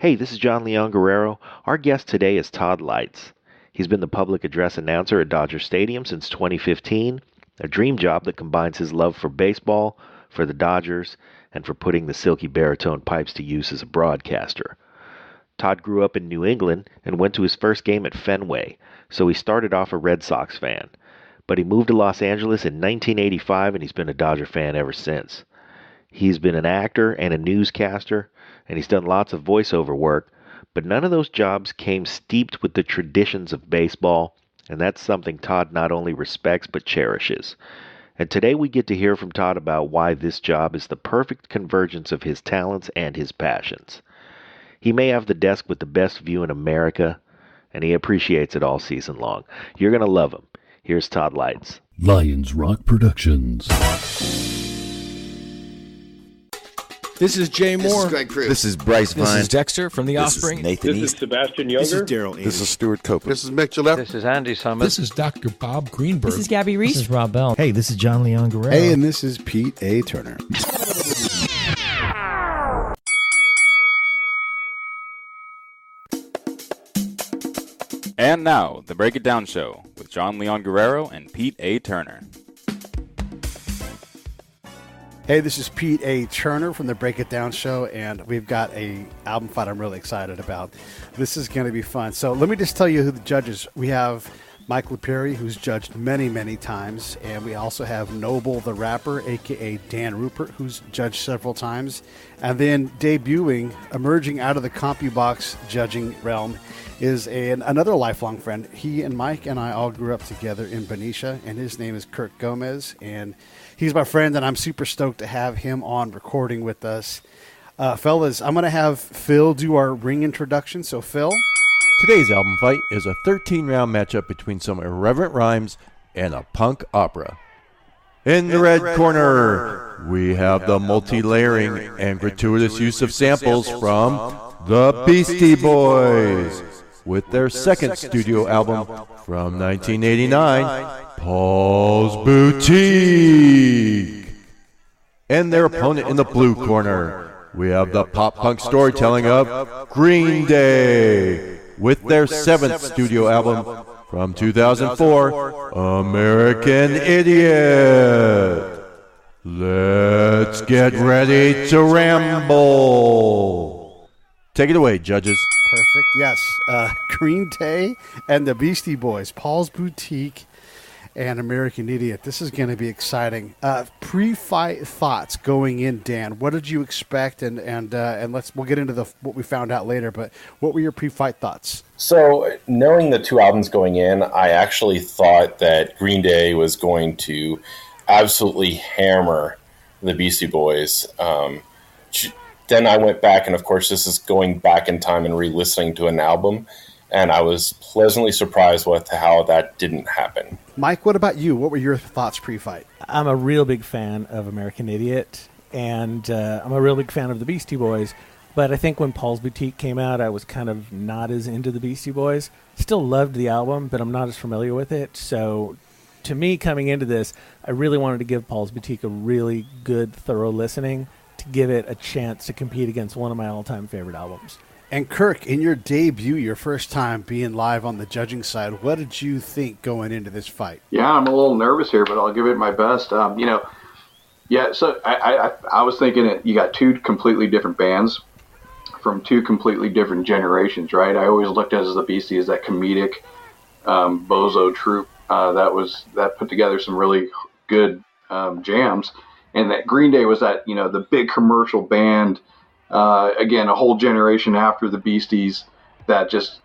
Hey, this is John Leon Guerrero. Our guest today is Todd Lights. He's been the public address announcer at Dodger Stadium since 2015, a dream job that combines his love for baseball, for the Dodgers, and for putting the silky baritone pipes to use as a broadcaster. Todd grew up in New England and went to his first game at Fenway, so he started off a Red Sox fan. But he moved to Los Angeles in 1985 and he's been a Dodger fan ever since. He's been an actor and a newscaster, and he's done lots of voiceover work, but none of those jobs came steeped with the traditions of baseball, and that's something Todd not only respects but cherishes. And today we get to hear from Todd about why this job is the perfect convergence of his talents and his passions. He may have the desk with the best view in America, and he appreciates it all season long. You're going to love him. Here's Todd Lights. Lions Rock Productions. This is Jay Moore. This is Greg Cruz. This is Bryce Vine. This is Dexter from The Offspring. This is Nathan This East. is Sebastian Younger. This is Daryl. This is Stuart Copeland. This is Mick Gillette. This is Andy Summers. This is Dr. Bob Greenberg. This is Gabby Reese. This is Rob Bell. Hey, this is John Leon Guerrero. Hey, and this is Pete A. Turner. And now, the Break It Down Show with John Leon Guerrero and Pete A. Turner. Hey, this is Pete A. Turner from the Break It Down Show, and we've got a album fight I'm really excited about. This is going to be fun. So let me just tell you who the judges. We have Mike Lipari, who's judged many, many times, and we also have Noble the Rapper, a.k.a. Dan Ruppert, who's judged several times. And then debuting, emerging out of the CompuBox judging realm, is another lifelong friend. He and Mike and I all grew up together in Benicia, and his name is Kirk Gomez, and he's my friend, and I'm super stoked to have him on recording with us. Fellas, I'm going to have Phil do our ring introduction. So, Phil? Today's album fight is a 13-round matchup between some irreverent rhymes and a punk opera. In the red corner, we have the multi-layering and gratuitous use of samples from the Beastie Boys with their second studio album from 1989, Paul's Boutique. And their opponent in the blue corner, we have the pop-punk storytelling of Green Day with their seventh studio album from 2004, American Idiot. Let's get ready to ramble. Take it away, judges. Perfect. Yes. Green Day and the Beastie Boys, Paul's Boutique and American Idiot. This is going to be exciting. Pre-fight thoughts going in, Dan. What did you expect? And we'll get into what we found out later. But what were your pre-fight thoughts? So, knowing the two albums going in, I actually thought that Green Day was going to absolutely hammer the Beastie Boys. Then I went back, and of course, this is going back in time and re-listening to an album, and I was pleasantly surprised with how that didn't happen. Mike, what about you? What were your thoughts pre-fight? I'm a real big fan of American Idiot, and I'm a real big fan of the Beastie Boys. But I think when Paul's Boutique came out, I was kind of not as into the Beastie Boys. Still loved the album, but I'm not as familiar with it. So to me, coming into this, I really wanted to give Paul's Boutique a really good, thorough listening to give it a chance to compete against one of my all-time favorite albums. And Kirk, in your debut, your first time being live on the judging side, what did you think going into this fight? Yeah, I'm a little nervous here, but I'll give it my best. So I was thinking that you got two completely different bands from two completely different generations, right? I always looked at the Beastie as that comedic bozo troupe that put together some really good jams. And that Green Day was that, the big commercial band, again, a whole generation after the Beasties that just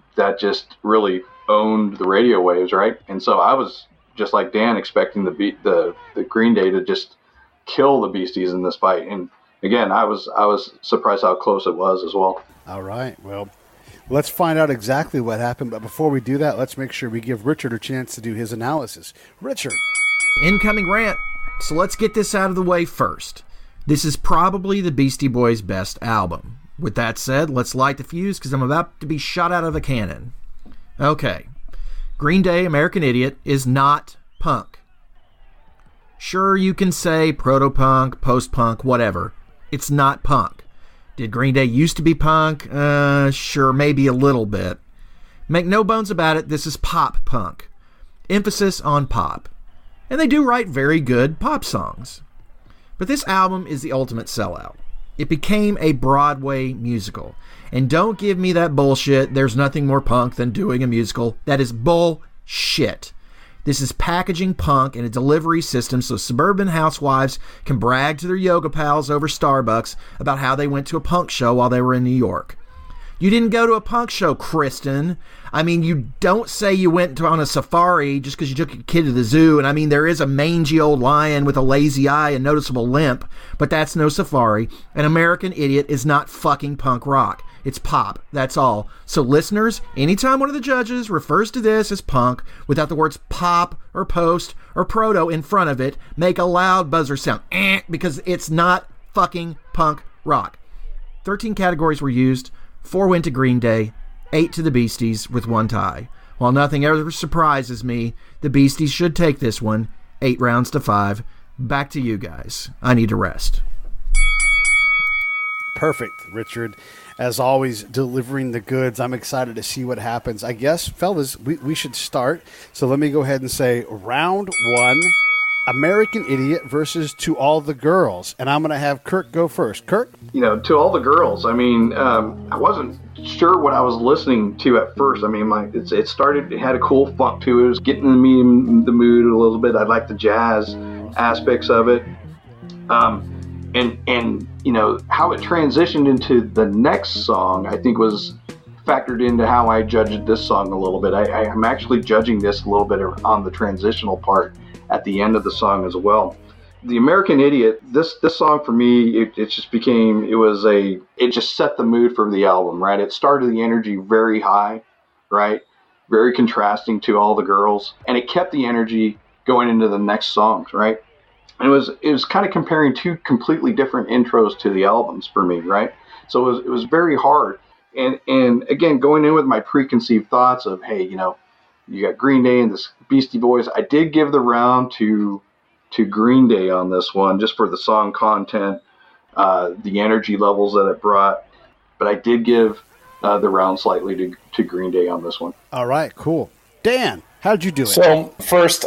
really owned the radio waves, right? And so I was just like Dan, expecting the Green Day to just kill the Beasties in this fight. And again, I was surprised how close it was as well. All right, well, let's find out exactly what happened. But before we do that, let's make sure we give Richard a chance to do his analysis. Richard. Incoming rant. So let's get this out of the way first. This is probably the Beastie Boys' best album. With that said, let's light the fuse because I'm about to be shot out of a cannon. Okay. Green Day, American Idiot is not punk. Sure, you can say proto-punk, post-punk, whatever. It's not punk. Did Green Day used to be punk? Sure, maybe a little bit. Make no bones about it, this is pop punk. Emphasis on pop. And they do write very good pop songs. But this album is the ultimate sellout. It became a Broadway musical. And don't give me that bullshit, there's nothing more punk than doing a musical. That is bullshit. This is packaging punk in a delivery system so suburban housewives can brag to their yoga pals over Starbucks about how they went to a punk show while they were in New York. You didn't go to a punk show, Kristen. I mean, you don't say you went on a safari just because you took your kid to the zoo. And I mean, there is a mangy old lion with a lazy eye and noticeable limp, but that's no safari. An American Idiot is not fucking punk rock. It's pop. That's all. So listeners, anytime one of the judges refers to this as punk without the words pop or post or proto in front of it, make a loud buzzer sound because it's not fucking punk rock. 13 categories were used. 4 went to Green Day, 8 to the Beasties with 1 tie. While nothing ever surprises me, the Beasties should take this one, 8 rounds to 5. Back to you guys. I need to rest. Perfect, Richard. As always, delivering the goods. I'm excited to see what happens. I guess, fellas, we should start. So let me go ahead and say round 1, American Idiot versus To All the Girls. And I'm going to have Kirk go first. Kirk? You know, To All the Girls, I mean, I wasn't sure what I was listening to at first. I mean, it had a cool funk to it. It was getting me in the mood a little bit. I liked the jazz aspects of it. And you know, how it transitioned into the next song, I think was factored into how I judged this song a little bit. I'm actually judging this a little bit on the transitional part at the end of the song as well. The American Idiot, this song for me, it just became, it just set the mood for the album, right? It started the energy very high, right? Very contrasting To All the Girls, and it kept the energy going into the next songs, right? And it was kind of comparing 2 completely different intros to the albums for me, right? So it was very hard. And again, going in with my preconceived thoughts of, hey, you know, you got Green Day and this Beastie Boys. I did give the round to Green Day on this one, just for the song content, the energy levels that it brought. But I did give the round slightly to Green Day on this one. All right, cool. Dan, how'd you do it? So first,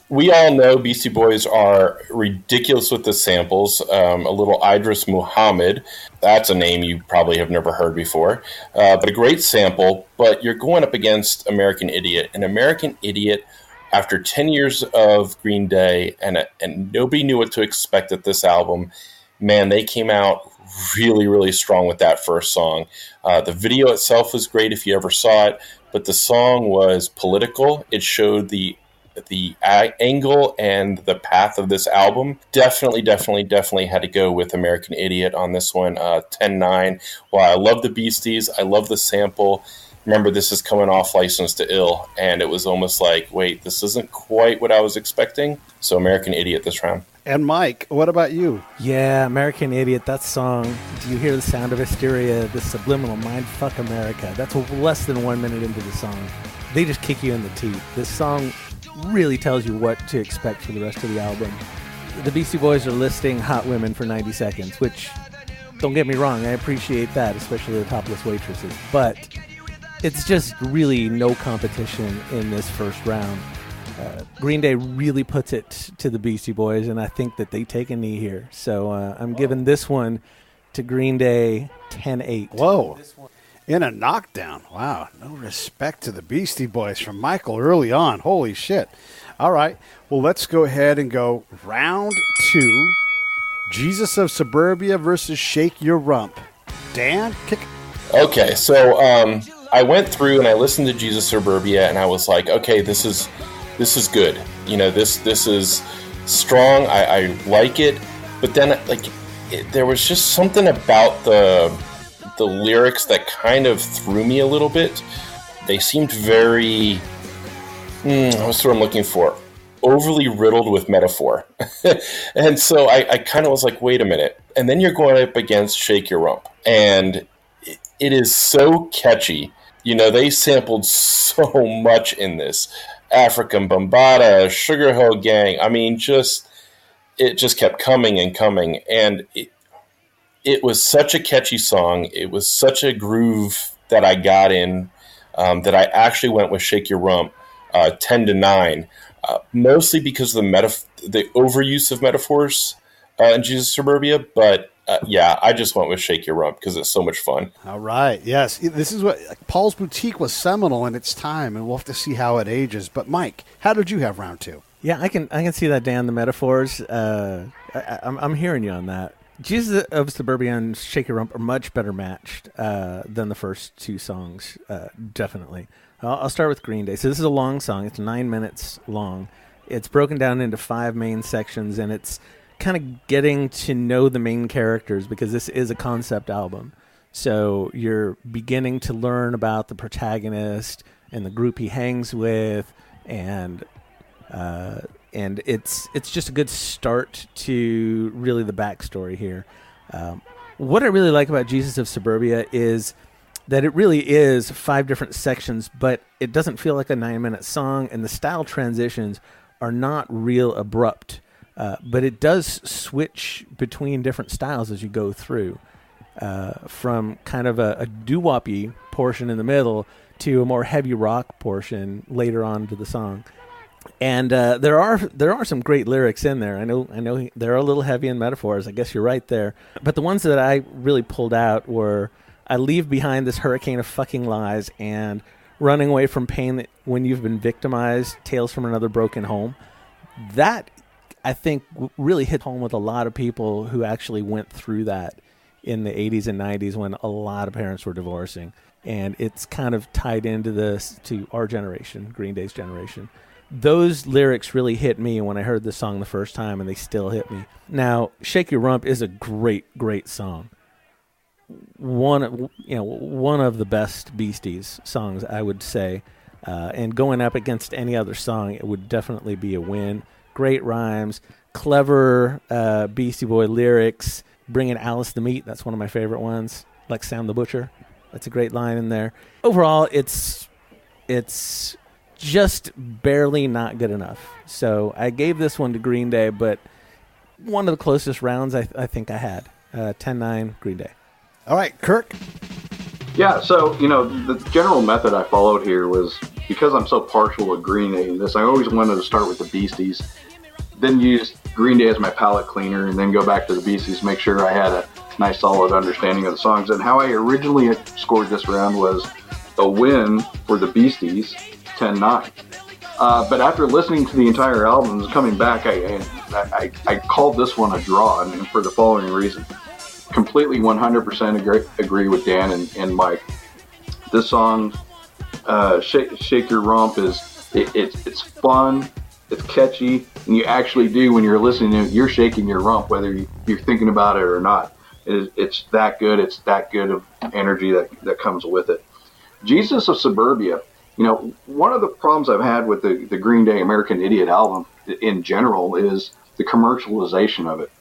we all know Beastie Boys are ridiculous with the samples. A little Idris Muhammad, that's a name you probably have never heard before, but a great sample. But you're going up against American Idiot. And American Idiot, after 10 years of Green Day, and nobody knew what to expect at this album, man, they came out really, really strong with that first song. The video itself was great if you ever saw it, but the song was political. It showed the angle and the path of this album. Definitely had to go with American Idiot on this one, 10-9. While I love the Beasties, I love the sample. Remember, this is coming off License to Ill, and it was almost like, wait, this isn't quite what I was expecting. So American Idiot this round. And Mike, what about you? Yeah, American Idiot, that song, do you hear the sound of hysteria, the subliminal mind fuck America? That's less than 1 minute into the song. They just kick you in the teeth. This song really tells you what to expect for the rest of the album. The Beastie Boys are listing hot women for 90 seconds, which, don't get me wrong, I appreciate that, especially the topless waitresses. But it's just really no competition in this first round. Green Day really puts it to the Beastie Boys, and I think that they take a knee here. So I'm giving this one to Green Day 10-8. Whoa. In a knockdown. Wow. No respect to the Beastie Boys from Michael early on. Holy shit. All right. Well, let's go ahead and go round 2. Jesus of Suburbia versus Shake Your Rump. Dan, kick. Okay, so I went through and I listened to Jesus Suburbia, and I was like, okay, this is good. You know, this is strong. I like it. But then, there was just something about the lyrics that kind of threw me a little bit. They seemed very, what's the word I'm looking for? Overly riddled with metaphor. And so I kind of was like, wait a minute. And then you're going up against Shake Your Rump. And it is so catchy. You know, they sampled so much in this. African Bambaataa, Sugar Hill Gang. I mean, it just kept coming and coming. And it was such a catchy song. It was such a groove that I got in, that I actually went with Shake Your Rump 10-9, mostly because of the overuse of metaphors in Jesus Suburbia. But yeah, I just went with Shake Your Rump because it's so much fun. All right. Yes. This is what Paul's Boutique was seminal in its time, and we'll have to see how it ages. But Mike, how did you have round two? Yeah, I can see that, Dan. The metaphors. I'm hearing you on that. Jesus of Suburbia and Shake Your Rump are much better matched than the first two songs. Definitely. I'll start with Green Day. So this is a long song. It's 9 minutes long. It's broken down into 5 main sections, and it's kind of getting to know the main characters because this is a concept album. So you're beginning to learn about the protagonist and the group he hangs with, and it's just a good start to really the backstory here. What I really like about Jesus of Suburbia is that it really is 5 different sections, but it doesn't feel like a 9-minute song, and the style transitions are not real abrupt. But it does switch between different styles as you go through, from kind of a doo-woppy portion in the middle to a more heavy rock portion later on to the song. And there are some great lyrics in there. I know they're a little heavy in metaphors. I guess you're right there. But the ones that I really pulled out were, I leave behind this hurricane of fucking lies and running away from pain when you've been victimized, tales from another broken home. That, I think, really hit home with a lot of people who actually went through that in the 80s and 90s when a lot of parents were divorcing. And it's kind of tied into this, to our generation, Green Day's generation. Those lyrics really hit me when I heard the song the first time, and they still hit me. Now, Shake Your Rump is a great, great song. One of the best Beasties songs, I would say. And going up against any other song, it would definitely be a win. Great rhymes, clever Beastie Boy lyrics, bringing Alice the Meat. That's one of my favorite ones. Like Sam the Butcher. That's a great line in there. Overall, it's just barely not good enough. So I gave this one to Green Day, but one of the closest rounds I think I had. 10-9 Green Day. All right, Kirk. Yeah, so, the general method I followed here was, because I'm so partial to Green Day in this, I always wanted to start with the Beasties, then use Green Day as my palate cleaner, and then go back to the Beasties, make sure I had a nice solid understanding of the songs. And how I originally had scored this round was a win for the Beasties, 10-9. But after listening to the entire album and coming back, I called this one a draw, and for the following reason. Completely 100% agree with Dan and Mike. This song, Shake Your Rump, it's fun, it's catchy, and you actually do, when you're listening to it, you're shaking your rump, whether you're thinking about it or not. It's that good. It's that good of energy that comes with it. Jesus of Suburbia, one of the problems I've had with the Green Day American Idiot album in general is the commercialization of it.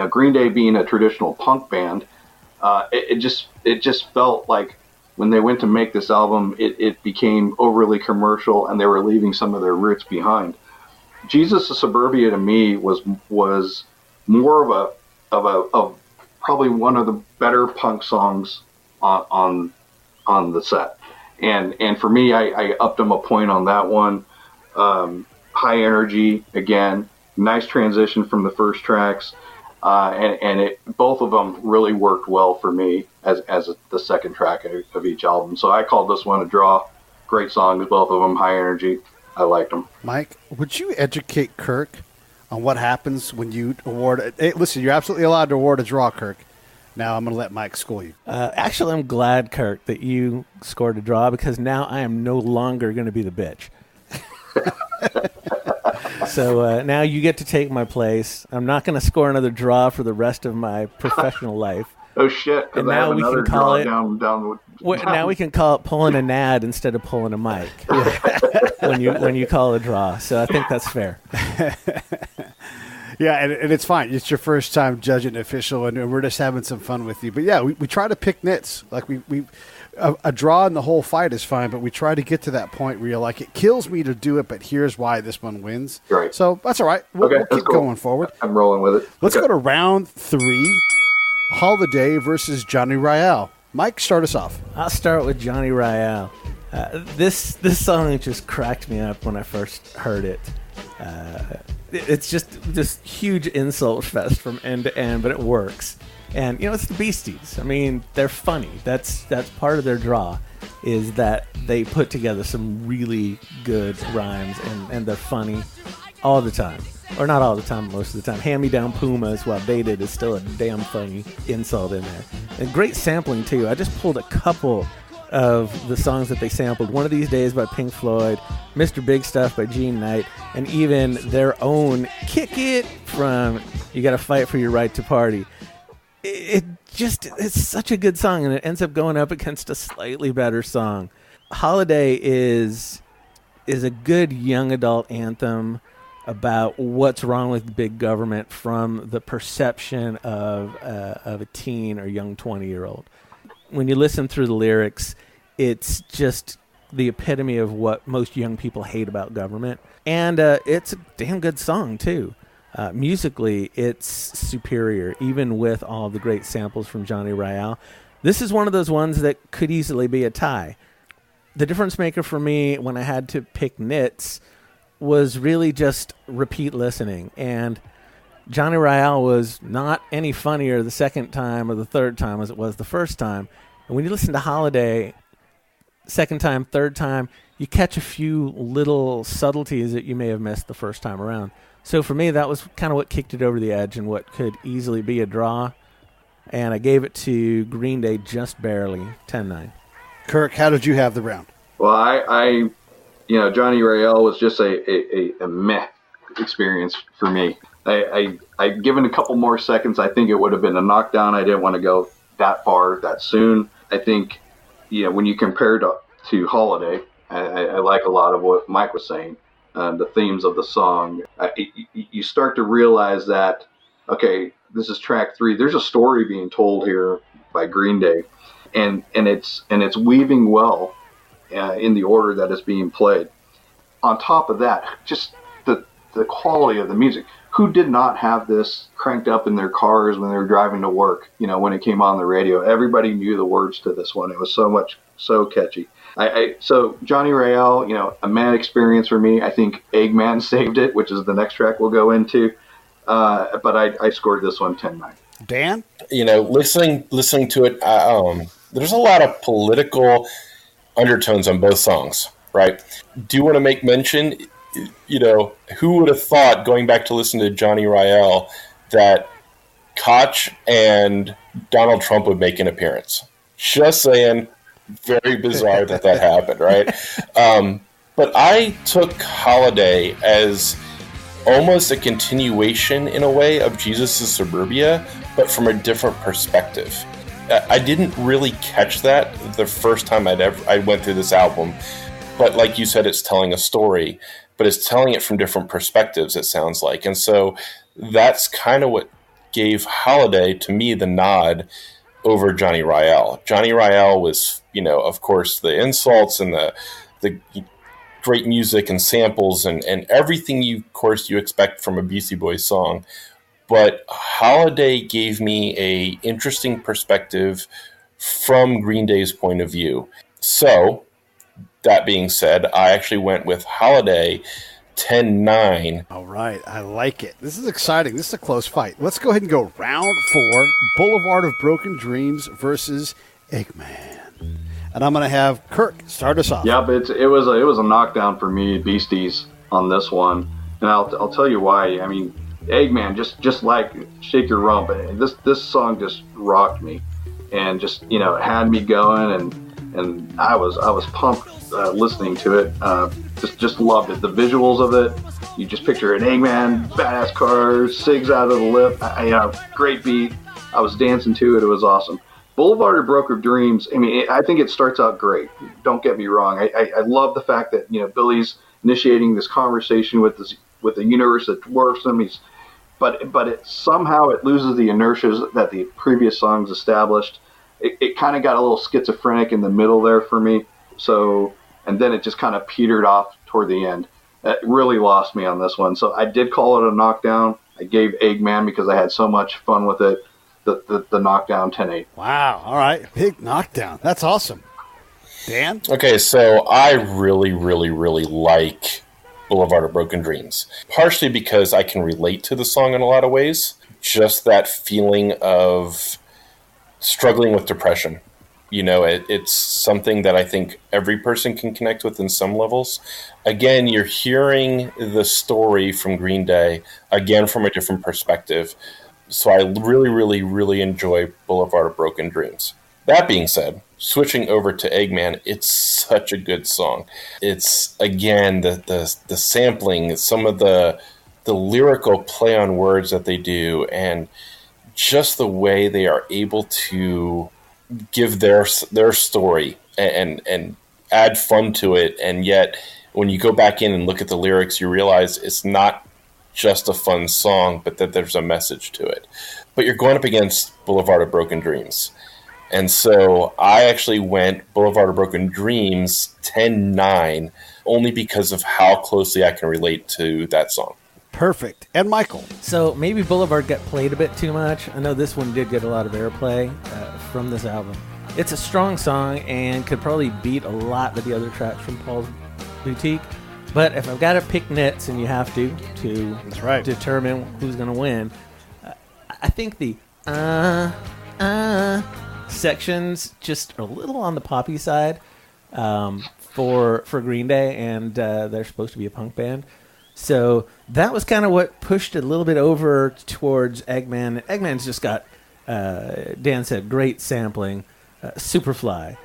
Green Day being a traditional punk band, it just felt like when they went to make this album, it became overly commercial, and they were leaving some of their roots behind. Jesus of Suburbia to me was more of probably one of the better punk songs on the set, and for me, I upped them a point on that one. High energy again, nice transition from the first tracks. And both of them really worked well for me as the second track of each album. So I called this one a draw. Great songs, both of them, high energy. I liked them. Mike, would you educate Kirk on what happens when you award? Hey, listen, you're absolutely allowed to award a draw, Kirk. Now I'm going to let Mike school you. Actually, I'm glad, Kirk, that you scored a draw, because now I am no longer going to be the bitch. So now you get to take my place. I'm not going to score another draw for the rest of my professional life. Oh shit! And now we can call it. Down. Now we can call it pulling a nad instead of pulling a mic when you call a draw. So I think that's fair. Yeah, and it's fine. It's your first time judging an official, and we're just having some fun with you. But yeah, we try to pick nits. Like a draw in the whole fight is fine, but we try to get to that point where you're like, it kills me to do it, but here's why this one wins. Right. So that's all right. We'll keep going forward. I'm rolling with it. Let's go to round 3. Holiday versus Johnny Royale. Mike, start us off. I'll start with Johnny Royale. This song just cracked me up when I first heard it. It's just this huge insult fest from end to end, but it works. And, it's the Beasties. I mean, they're funny. That's part of their draw, is that they put together some really good rhymes, and they're funny all the time. Or not all the time, most of the time. Hand-me-down Pumas, while Baited is still a damn funny insult in there. And great sampling, too. I just pulled a couple of the songs that they sampled. One of These Days by Pink Floyd, Mr. Big Stuff by Gene Knight, and even their own Kick It from You Gotta Fight for Your Right to Party. It's such a good song, and it ends up going up against a slightly better song. Holiday is a good young adult anthem about what's wrong with big government from the perception of a teen or young 20-year-old. When you listen through the lyrics, it's just the epitome of what most young people hate about government. And it's a damn good song, too. Musically, it's superior, even with all the great samples from Johnny Royale. This is one of those ones that could easily be a tie. The difference maker for me when I had to pick nits was really just repeat listening. And Johnny Royale was not any funnier the second time or the third time as it was the first time. And when you listen to Holiday, second time, third time, you catch a few little subtleties that you may have missed the first time around. So for me, that was kind of what kicked it over the edge and what could easily be a draw. And I gave it to Green Day just barely, 10-9. Kirk, how did you have the round? Well, I Johnny Royale was just a meh experience for me. I given a couple more seconds, I think it would have been a knockdown. I didn't want to go that far that soon. I think, when you compare to Holiday, I like a lot of what Mike was saying, the themes of the song. You start to realize that, okay, this is track 3. There's a story being told here by Green Day, and it's weaving well in the order that it's being played. On top of that, just the quality of the music. Who did not have this cranked up in their cars when they were driving to work? When it came on the radio, everybody knew the words to this one. It was so catchy. So Johnny Royale, a mad experience for me. I think Eggman saved it, which is the next track we'll go into. But I scored this one 10-9. Dan? Listening to it, there's a lot of political undertones on both songs, right? Do you want to make mention, who would have thought, going back to listen to Johnny Royale, that Koch and Donald Trump would make an appearance? Just saying, very bizarre that happened, right? But I took Holiday as almost a continuation, in a way, of Jesus' Suburbia, but from a different perspective. I didn't really catch that the first time I went through this album. But like you said, it's telling a story, but it's telling it from different perspectives, it sounds like. And so that's kind of what gave Holiday, to me, the nod over Johnny Royale. Johnny Royale was, of course, the insults and the great music and samples and everything you expect from a Beastie Boys song. But Holiday gave me a interesting perspective from Green Day's point of view. So, that being said, I actually went with Holiday 10-9. All right, I like it. This is exciting. This is a close fight. Let's go ahead and go round 4, Boulevard of Broken Dreams versus Eggman. And I'm going to have Kirk start us off. Yeah, but it was a knockdown for me, Beasties, on this one. And I'll tell you why. I mean, Eggman, just like Shake Your Rump, this song just rocked me. And just, had me going, and I was pumped listening to it. Just loved it. The visuals of it, you just picture an Eggman, badass car, cigs out of the lip, great beat. I was dancing to it. It was awesome. Boulevard of Broken Dreams, I think it starts out great. Don't get me wrong. I love the fact that, Billy's initiating this conversation with the universe that dwarfs him. But somehow it loses the inertia that the previous songs established. It kind of got a little schizophrenic in the middle there for me. So, and then it just kind of petered off toward the end. That really lost me on this one. So I did call it a knockdown. I gave Eggman because I had so much fun with it. the knockdown 10-8. Wow. All right. Big knockdown. That's awesome. Dan? Okay, so I really, really, really like Boulevard of Broken Dreams. Partially because I can relate to the song in a lot of ways. Just that feeling of struggling with depression. You know, it's something that I think every person can connect with in some levels. Again, you're hearing the story from Green Day, again, from a different perspective. So I really, really, really enjoy Boulevard of Broken Dreams. That being said, switching over to Eggman, it's such a good song. It's, again, the sampling, some of the lyrical play on words that they do, and just the way they are able to give their story and add fun to it. And yet, when you go back in and look at the lyrics, you realize it's not just a fun song, but that there's a message to it. But you're going up against Boulevard of Broken Dreams. And so I actually went Boulevard of Broken Dreams 10-9, only because of how closely I can relate to that song. Perfect. And Michael? So maybe Boulevard got played a bit too much. I know this one did get a lot of airplay from this album. It's a strong song and could probably beat a lot of the other tracks from Paul's Boutique. But if I've got to pick nits, and you have to That's right. determine who's going to win, I think the sections just are a little on the poppy side for Green Day, and they're supposed to be a punk band. So that was kind of what pushed it a little bit over towards Eggman. Eggman's just got, Dan said, great sampling, Superfly,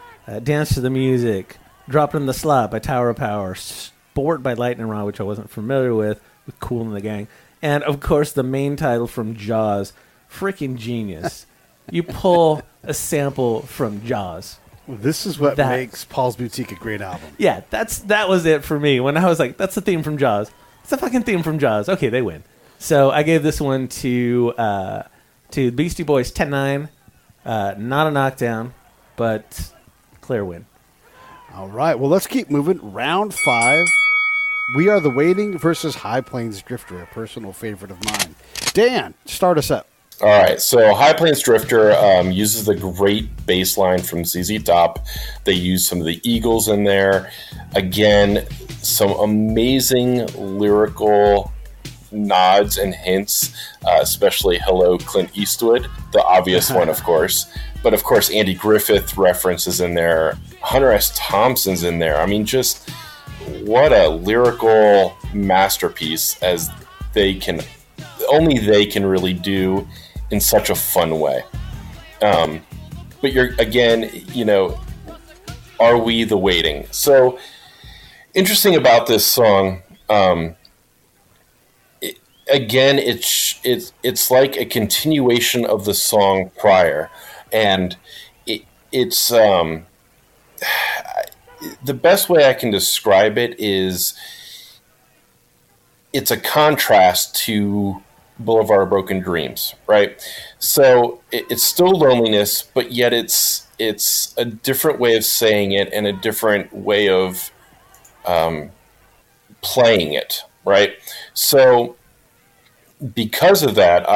Dance to the Music, Drop in the Slot by Tower of Power, Sport by Lightning Rod, which I wasn't familiar with Kool and the Gang, and of course the main title from Jaws, freaking genius. You pull a sample from Jaws. Well, this is what makes Paul's Boutique a great album. Yeah, that was it for me. When I was like, that's the theme from Jaws. It's the fucking theme from Jaws. Okay, they win. So I gave this one to Beastie Boys 10-9. Not a knockdown, but clear win. All right. Well, let's keep moving. Round 5. We Are the Waiting versus High Plains Drifter, a personal favorite of mine. Dan, start us up. All right, so High Plains Drifter uses the great bass line from ZZ Top. They use some of the Eagles in there. Again, some amazing lyrical nods and hints, especially Hello, Clint Eastwood, the obvious one, of course. But, of course, Andy Griffith references in there. Hunter S. Thompson's in there. I mean, just what a lyrical masterpiece as only they can really do in such a fun way. But you're, again, Are We the Waiting? So, interesting about this song, it's like a continuation of the song prior. And it's the best way I can describe it is it's a contrast to Boulevard of Broken Dreams, right? So it's still loneliness, but yet it's a different way of saying it and a different way of playing it, right? So because of that,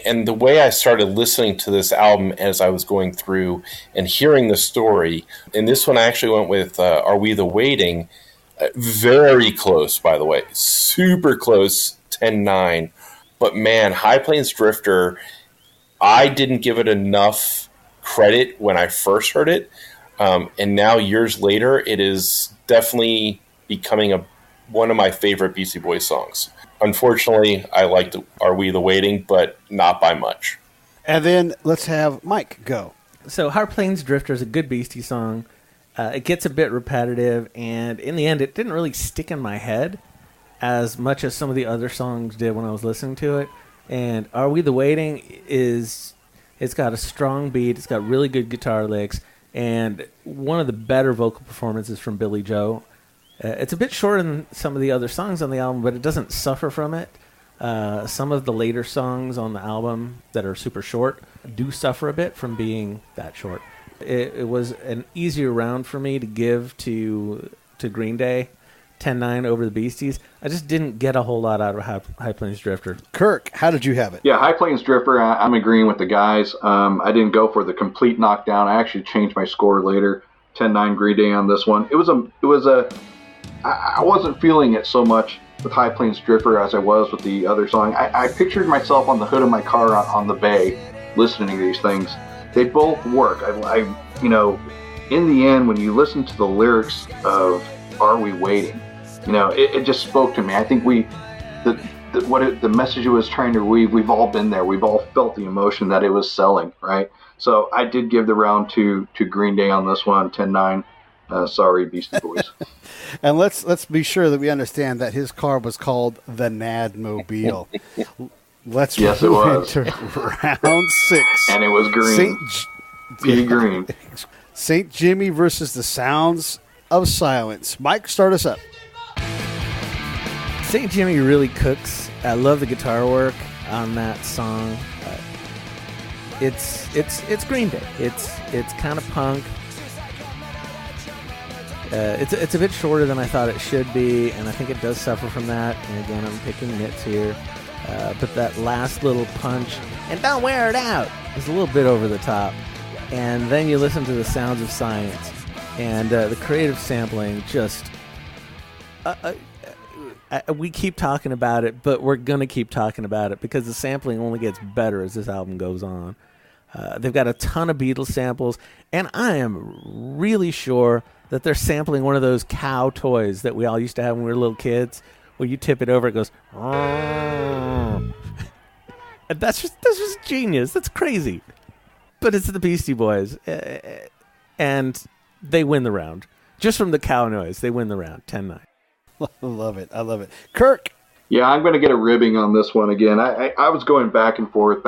and the way I started listening to this album as I was going through and hearing the story, and this one I actually went with Are We the Waiting? Very close, by the way. Super close, 10-9. But man, High Plains Drifter, I didn't give it enough credit when I first heard it. And now years later, it is definitely becoming one of my favorite Beastie Boys songs. Unfortunately, I liked Are We the Waiting, but not by much. And then let's have Mike go. So High Plains Drifter is a good Beastie song. It gets a bit repetitive, and in the end, it didn't really stick in my head as much as some of the other songs did when I was listening to it. And Are We the Waiting it's got a strong beat, it's got really good guitar licks, and one of the better vocal performances from Billy Joe. It's a bit shorter than some of the other songs on the album, but it doesn't suffer from it. Some of the later songs on the album that are super short do suffer a bit from being that short. It was an easier round for me to give to Green Day 10-9 over the Beasties. I just didn't get a whole lot out of High Plains Drifter. Kirk, how did you have it? Yeah, High Plains Drifter, I'm agreeing with the guys. I didn't go for the complete knockdown. I actually changed my score later. 10-9 Green Day on this one. I wasn't feeling it so much with High Plains Drifter as I was with the other song. I pictured myself on the hood of my car on the bay listening to these things. They both work. In the end, when you listen to the lyrics of Are We Waiting, it just spoke to me. I think the message it was trying to weave, we've all been there. We've all felt the emotion that it was selling, right? So I did give the round to Green Day on this one, 10-9. Sorry, Beastie Boys. And let's be sure that we understand that his car was called the Nadmobile. Let's yes, it was. Into round 6. And it was green. Green. St. Jimmy versus the Sounds of Silence. Mike, start us up. St. Jimmy really cooks. I love the guitar work on that song. It's Green Day. It's kind of punk. It's a bit shorter than I thought it should be, and I think it does suffer from that. And again, I'm picking nits here. But that last little punch, and don't wear it out, is a little bit over the top. And then you listen to the Sounds of Science, and the creative sampling just... we keep talking about it, but we're going to keep talking about it because the sampling only gets better as this album goes on. They've got a ton of Beatles samples, and I am really sure that they're sampling one of those cow toys that we all used to have when we were little kids, where you tip it over, it goes... And that's just genius. That's crazy. But it's the Beastie Boys, and they win the round. Just from the cow noise, they win the round, 10-9. I love it. Kirk? Yeah, I'm going to get a ribbing on this one again. I was going back and forth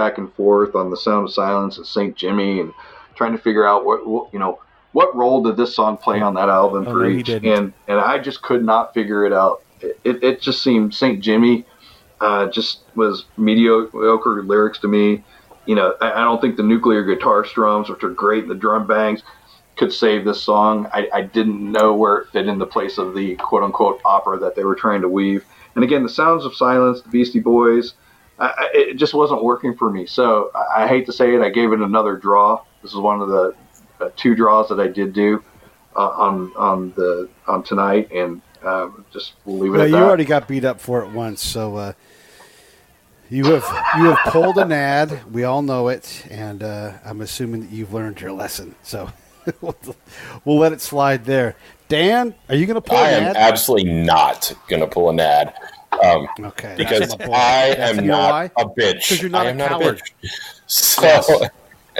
on the Sound of Silence and St. Jimmy and trying to figure out what role did this song play on that album for each. And I just could not figure it out. It just seemed St. Jimmy just was mediocre lyrics to me. I don't think the nuclear guitar strums, which are great, and the drum bangs, could save this song. I didn't know where it fit in the place of the quote-unquote opera that they were trying to weave. And again, the Sounds of Silence, the Beastie Boys, it just wasn't working for me. So I hate to say it, I gave it another draw. This is one of the 2 draws that I did do on tonight, and just we'll leave it at that. You already got beat up for it once, so you have pulled an ad. We all know it, and I'm assuming that you've learned your lesson. So we'll let it slide there. Dan, are you going to pull an ad? I am absolutely not going to pull an ad. Okay. Because I am not a bitch. Because you're not a coward. So,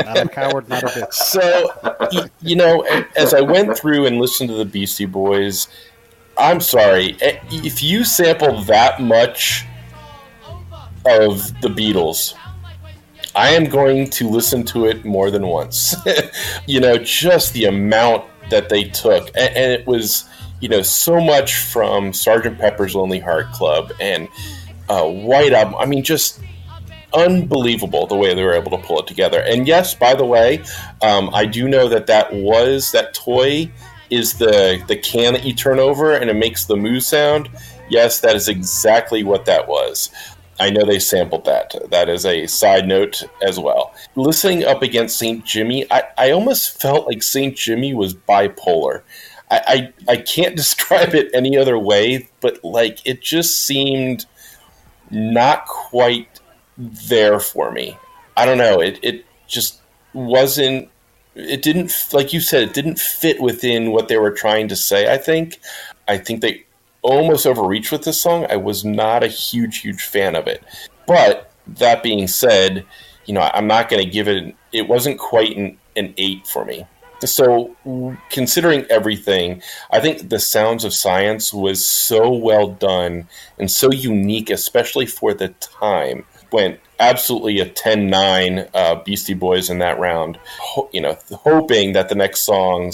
not a coward, not a bitch. So, as I went through and listened to the Beastie Boys, I'm sorry. If you sample that much of the Beatles, I am going to listen to it more than once. Just the amount that they took. And it was, so much from Sgt. Pepper's Lonely Heart Club and White Album. I mean, just unbelievable the way they were able to pull it together. And yes, by the way, I do know that toy is the can that you turn over and it makes the moo sound. Yes, that is exactly what that was. I know they sampled that. That is a side note as well. Listening up against St. Jimmy, I almost felt like St. Jimmy was bipolar. I can't describe it any other way, but it just seemed not quite there for me. I don't know. It just wasn't. It didn't, like you said, it didn't fit within what they were trying to say. I think they almost overreached with this song. I was not a huge fan of it. But that being said, I'm not going to give it. It wasn't quite an 8 for me. So considering everything, I think the Sounds of Science was so well done and so unique, especially for the time. Went absolutely a 10-9 Beastie Boys in that round. Hoping that the next song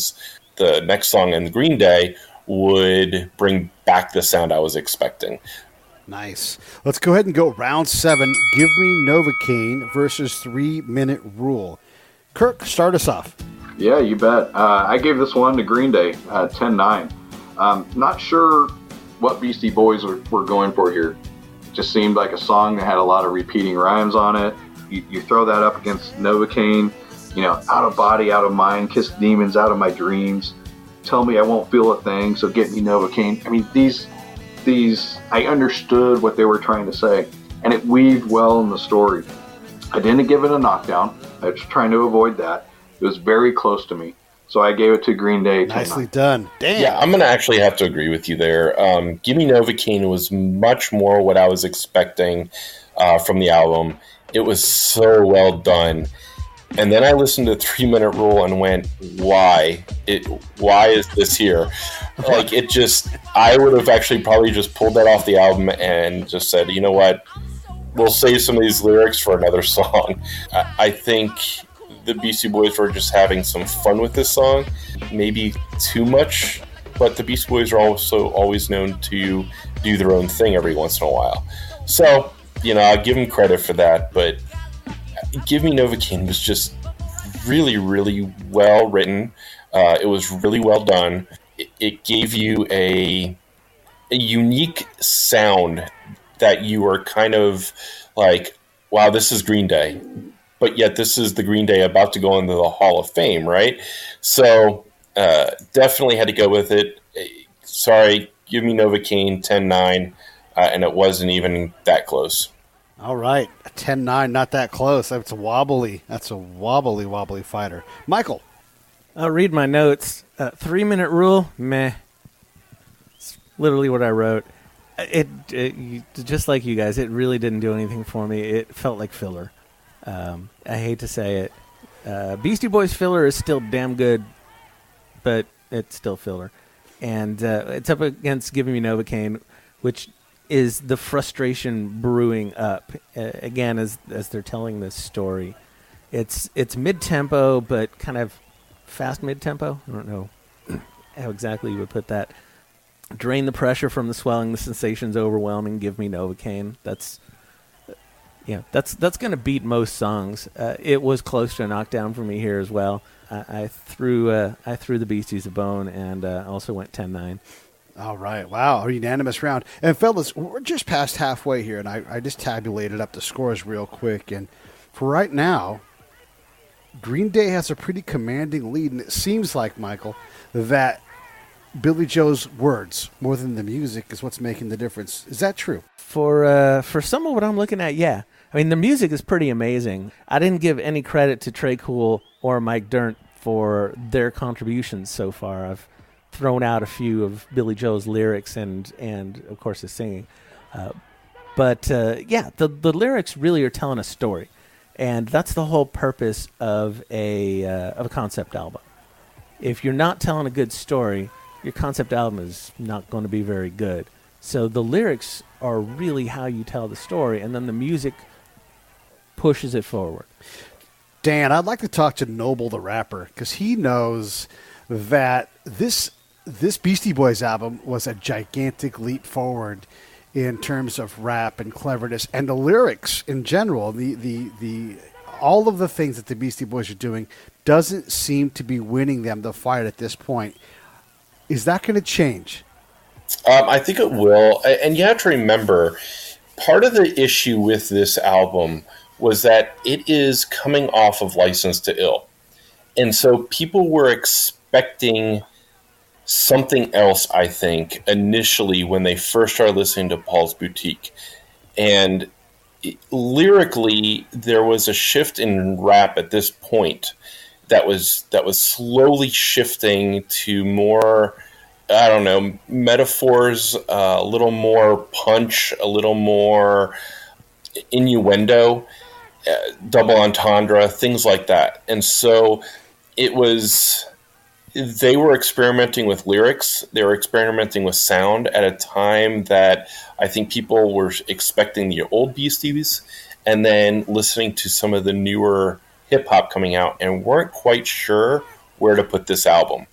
in Green Day would bring back the sound I was expecting. Nice. Let's go ahead and go round 7. Give me Novocaine versus 3 Minute Rule. Kirk, start us off. Yeah, you bet. I gave this one to Green Day, 10-9. Not sure what Beastie Boys were going for here. It just seemed like a song that had a lot of repeating rhymes on it. You throw that up against Novocaine, out of body, out of mind, kiss demons out of my dreams, tell me I won't feel a thing, so get me Novocaine. I mean, these I understood what they were trying to say, and it weaved well in the story. I didn't give it a knockdown. I was trying to avoid that. It was very close to me. So I gave it to Green Day. Nicely done. Damn. Yeah, I'm going to actually have to agree with you there. Give Me Novocaine was much more what I was expecting from the album. It was so well done. And then I listened to 3 Minute Rule and went, why? Why is this here? Like, it just, I would have actually probably just pulled that off the album and just said, you know what? We'll save some of these lyrics for another song. I think the Beastie Boys were just having some fun with this song. Maybe too much, but the Beastie Boys are also always known to do their own thing every once in a while. So, I'll give them credit for that, but Give Me Novocaine was just really, really well written. It was really well done. It gave you a unique sound that you were kind of like, wow, this is Green Day. But yet this is the Green Day about to go into the Hall of Fame, right? So definitely had to go with it. Sorry, Give Me Novocaine, 10-9, and it wasn't even that close. All right, 10-9, not that close. That's a wobbly fighter. Michael. I'll read my notes. 3 Minute Rule, meh. It's literally what I wrote. It just like you guys, it really didn't do anything for me. It felt like filler. I hate to say it. Beastie Boys filler is still damn good, but it's still filler. And it's up against Give Me Novocaine, which is the frustration brewing up again as they're telling this story. It's mid-tempo, but kind of fast mid-tempo. I don't know how exactly you would put that. Drain the pressure from the swelling, the sensation's overwhelming. Give Me Novocaine. That's going to beat most songs. It was close to a knockdown for me here as well. I threw the Beasties a bone and also went 10-9. All right. Wow. A unanimous round. And fellas, we're just past halfway here, and I just tabulated up the scores real quick. And for right now, Green Day has a pretty commanding lead, and it seems like, Michael, that Billy Joe's words, more than the music, is what's making the difference. Is that true? For some of what I'm looking at, yeah. I mean, the music is pretty amazing. I didn't give any credit to Trey Cool or Mike Dirnt for their contributions so far. I've thrown out a few of Billy Joe's lyrics and of course his singing. But the lyrics really are telling a story. And that's the whole purpose of a concept album. If you're not telling a good story, your concept album is not going to be very good. So the lyrics are really how you tell the story, and then the music pushes it forward. Dan, I'd like to talk to Noble the rapper, because he knows that this Beastie Boys album was a gigantic leap forward in terms of rap and cleverness and the lyrics in general. The all of the things that the Beastie Boys are doing doesn't seem to be winning them the fight at this point. Is that going to change? I think it will. And you have to remember, part of the issue with this album was that it is coming off of License to Ill. And so people were expecting something else, I think, initially when they first started listening to Paul's Boutique. And lyrically, there was a shift in rap at this point that was slowly shifting to more, I don't know, metaphors, a little more punch, a little more innuendo, double entendre, things like that. And so they were experimenting with lyrics. They were experimenting with sound at a time that I think people were expecting the old Beasties and then listening to some of the newer hip-hop coming out and weren't quite sure where to put this album.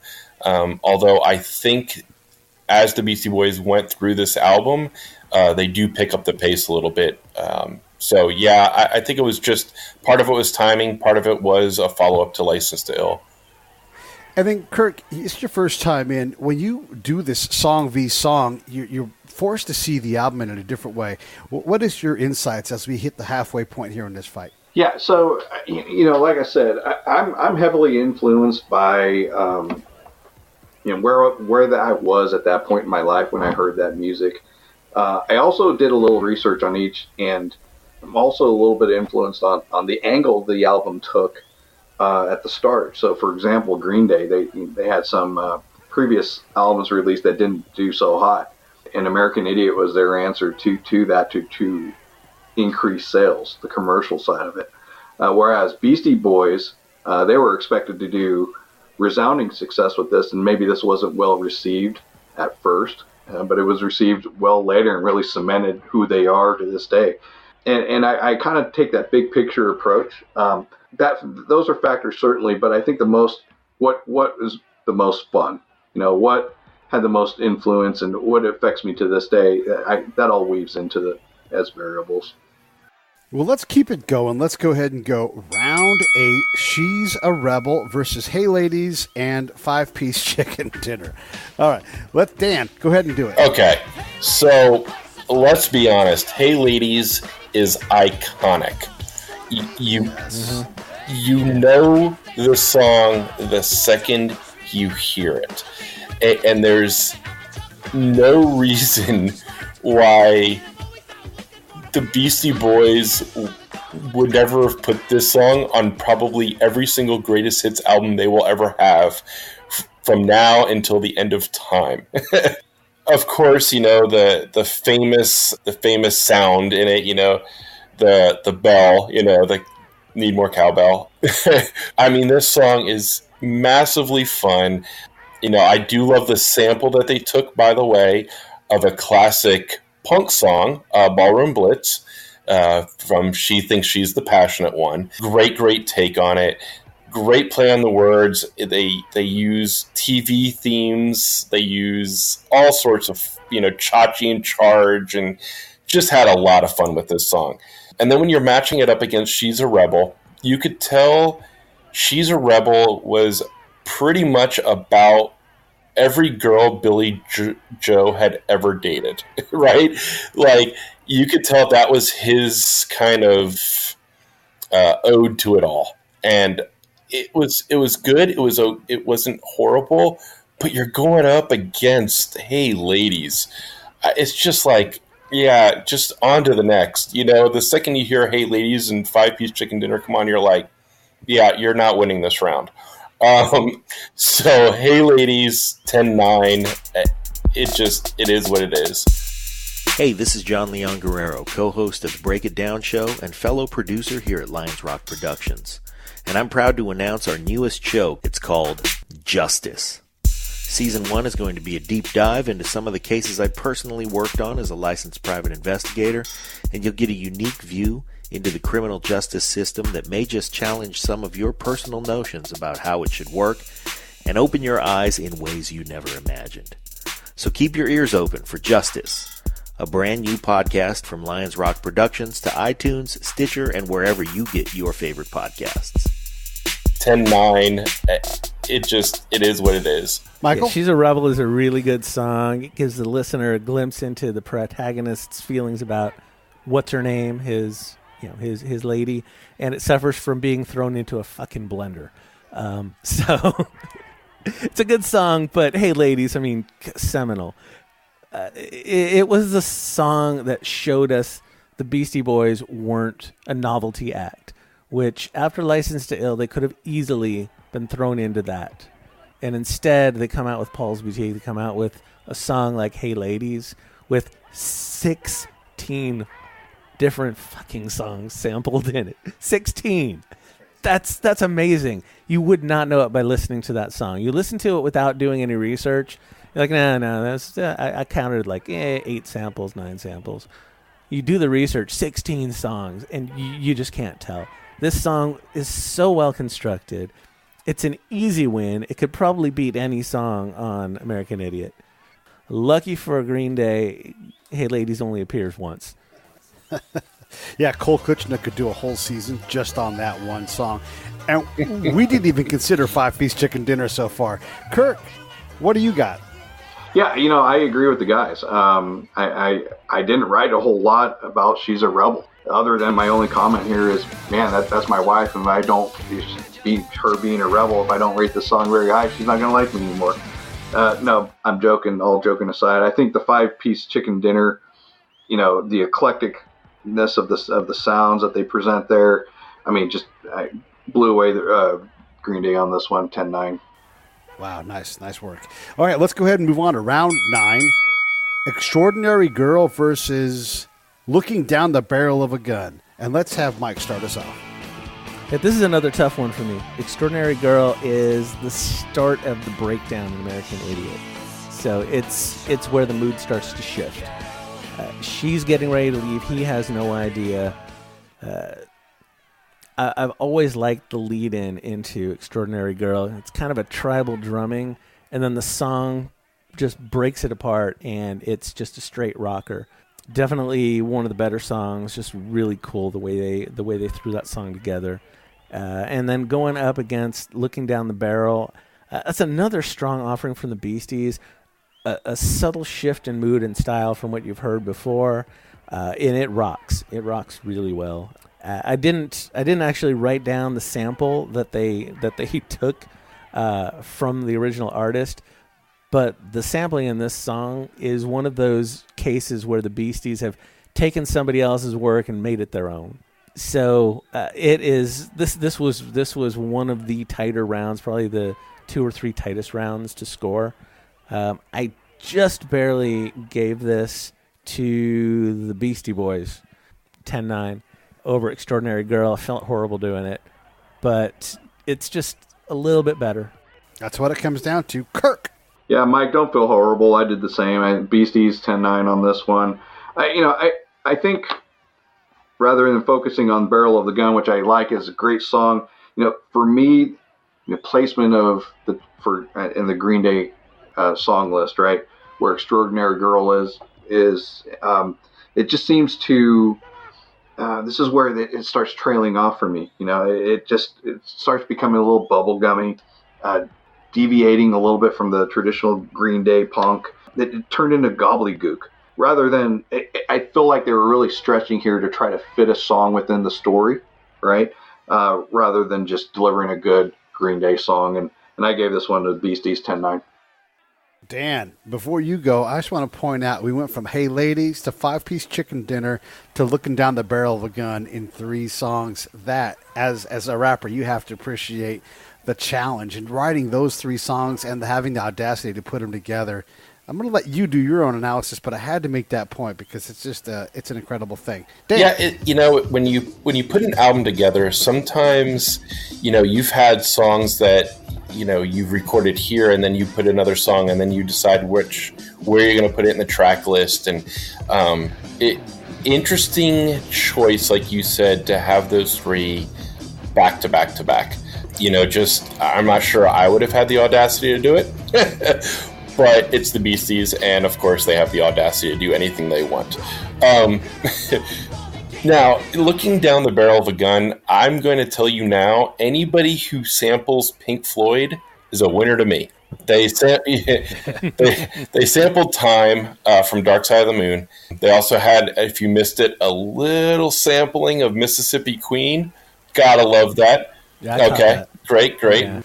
Although I think as the Beastie Boys went through this album, they do pick up the pace a little bit. So, yeah, I think it was just part of it was timing. Part of it was a follow-up to License to Ill. And then, Kirk, it's your first time in. When you do this song v song, you're forced to see the album in a different way. What is your insights as we hit the halfway point here in this fight? Yeah, so like I said, I'm heavily influenced by where that I was at that point in my life when I heard that music. I also did a little research on each, and I'm also a little bit influenced on the angle the album took at the start. So, for example, Green Day, they had some previous albums released that didn't do so hot, and American Idiot was their answer to that to increase sales, the commercial side of it. Whereas Beastie Boys, they were expected to do resounding success with this, and maybe this wasn't well received at first, but it was received well later and really cemented who they are to this day. And I kind of take that big picture approach. Those are factors certainly, but I think what is the most fun, what had the most influence and what affects me to this day, that all weaves into as variables. Well, let's keep it going. Let's go ahead and go round 8. She's a Rebel versus Hey Ladies and 5-Piece Chicken Dinner. All right. Let Dan go ahead and do it. Okay. So let's be honest. Hey Ladies is iconic. You know the song the second you hear it. And there's no reason why the Beastie Boys would never have put this song on probably every single greatest hits album they will ever have from now until the end of time. Of course, the famous sound in it, the bell, the need more cowbell. I mean, this song is massively fun. I do love the sample that they took, by the way, of a classic punk song, Ballroom Blitz, from She Thinks She's the Passionate One. Great take on it. Great play on the words. They use TV themes. They use all sorts of, Chachi and Charge, and just had a lot of fun with this song. And then when you're matching it up against She's a Rebel, you could tell She's a Rebel was pretty much about every girl Billy Joe had ever dated, right? Like, you could tell that was his kind of ode to it all. And it was good. It wasn't horrible, but you're going up against Hey Ladies. It's just like, yeah, just on to the next. The second you hear Hey Ladies and 5-Piece Chicken Dinner come on, you're like, yeah, you're not winning this round. So Hey Ladies, 10-9. It is what it is. Hey, this is John Leon Guerrero, co-host of the Break It Down show and fellow producer here at Lions Rock Productions. And I'm proud to announce our newest show. It's called Justice. Season 1 is going to be a deep dive into some of the cases I personally worked on as a licensed private investigator, and you'll get a unique view into the criminal justice system that may just challenge some of your personal notions about how it should work and open your eyes in ways you never imagined. So keep your ears open for Justice, a brand new podcast from Lions Rock Productions to iTunes, Stitcher, and wherever you get your favorite podcasts. 10-9. It is what it is. Michael? Yeah, She's a Rebel is a really good song. It gives the listener a glimpse into the protagonist's feelings about what's her name, his lady, and it suffers from being thrown into a fucking blender. So it's a good song, but Hey Ladies, I mean, seminal. It was the song that showed us the Beastie Boys weren't a novelty act, which after License to Ill, they could have easily been thrown into that. And instead, they come out with Paul's Boutique. They come out with a song like Hey Ladies with 16 different fucking songs sampled in it. 16. That's amazing. You would not know it by listening to that song. You listen to it without doing any research. You're like, no, that's I counted like 8 samples, 9 samples. You do the research, 16 songs, and you just can't tell. This song is so well constructed. It's an easy win. It could probably beat any song on American Idiot. Lucky for Green Day, Hey Ladies only appears once. Yeah, Cole Kutchner could do a whole season just on that one song. And we didn't even consider Five-Piece Chicken Dinner so far. Kirk, what do you got? Yeah, I agree with the guys. I didn't write a whole lot about She's a Rebel, other than my only comment here is, man, that's my wife, and if I don't her being a rebel, if I don't rate the song very high, she's not going to like me anymore. No, I'm joking. All joking aside, I think the Five-Piece Chicken Dinner, the eclecticness of the sounds that they present there, I blew away the Green Day on this one, 10-9. Wow, nice work. All right, let's go ahead and move on to round 9. Extraordinary Girl versus Looking Down the Barrel of a Gun. And let's have Mike start us off. Yeah, this is another tough one for me. Extraordinary Girl is the start of the breakdown in American Idiot. So it's where the mood starts to shift. She's getting ready to leave. He has no idea. I've always liked the lead-in into Extraordinary Girl. It's kind of a tribal drumming, and then the song just breaks it apart, and it's just a straight rocker. Definitely one of the better songs. Just really cool the way they threw that song together. And then going up against Looking Down the Barrel, that's another strong offering from the Beasties. A subtle shift in mood and style from what you've heard before, and it rocks. It rocks really well. I didn't actually write down the sample that they took from the original artist, but the sampling in this song is one of those cases where the Beasties have taken somebody else's work and made it their own. So it is this was one of the tighter rounds, probably the 2 or 3 tightest rounds to score. I just barely gave this to the Beastie Boys, 10-9. Over Extraordinary Girl. I felt horrible doing it, but it's just a little bit better. That's what it comes down to. Kirk. Yeah, Mike, don't feel horrible. I did the same. Beasties 10-9 on this one. I think rather than focusing on Barrel of the Gun, which I like is a great song, for me, the placement of in the Green Day song list, right, where Extraordinary Girl is it just seems to. This is where it starts trailing off for me. It starts becoming a little bubblegummy, deviating a little bit from the traditional Green Day punk. It turned into gobbledygook. Rather than, I feel like they were really stretching here to try to fit a song within the story, right? Rather than just delivering a good Green Day song. And I gave this one to the Beasties 10-9. Dan, before you go, I just want to point out we went from Hey Ladies to Five-Piece Chicken Dinner to Looking Down the Barrel of a Gun in 3 songs. That, as a rapper, you have to appreciate the challenge in writing those 3 songs and having the audacity to put them together. I'm going to let you do your own analysis, but I had to make that point because it's just it's an incredible thing. Dan. Yeah, when you put an album together, sometimes you've had songs that you've recorded here, and then you put another song, and then you decide where you're going to put it in the track list. And interesting choice, like you said, to have those 3 back to back to back. I'm not sure I would have had the audacity to do it, but it's the Beasties, and of course they have the audacity to do anything they want. Now, Looking Down the Barrel of a Gun, I'm going to tell you now, anybody who samples Pink Floyd is a winner to me. They sampled Time from Dark Side of the Moon. They also had, if you missed it, a little sampling of Mississippi Queen. Gotta love that. Yeah, okay, great. Yeah.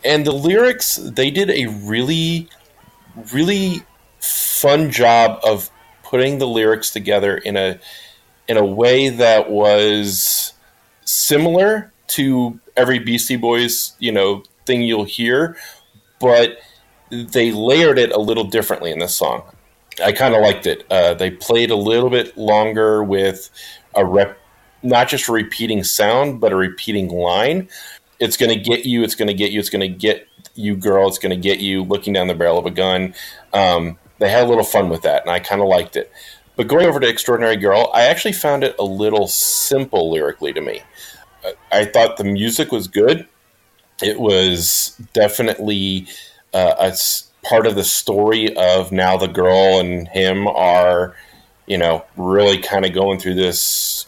And the lyrics, they did a really, really fun job of putting the lyrics together in a way that was similar to every Beastie Boys, thing you'll hear, but they layered it a little differently in this song. I kind of liked it. They played a little bit longer with not just a repeating sound, but a repeating line. It's going to get you, it's going to get you, it's going to get you, girl, it's going to get you, Looking Down the Barrel of a Gun. They had a little fun with that, and I kind of liked it. But going over to Extraordinary Girl, I actually found it a little simple lyrically to me. I thought the music was good. It was definitely a part of the story of now the girl and him are really kind of going through this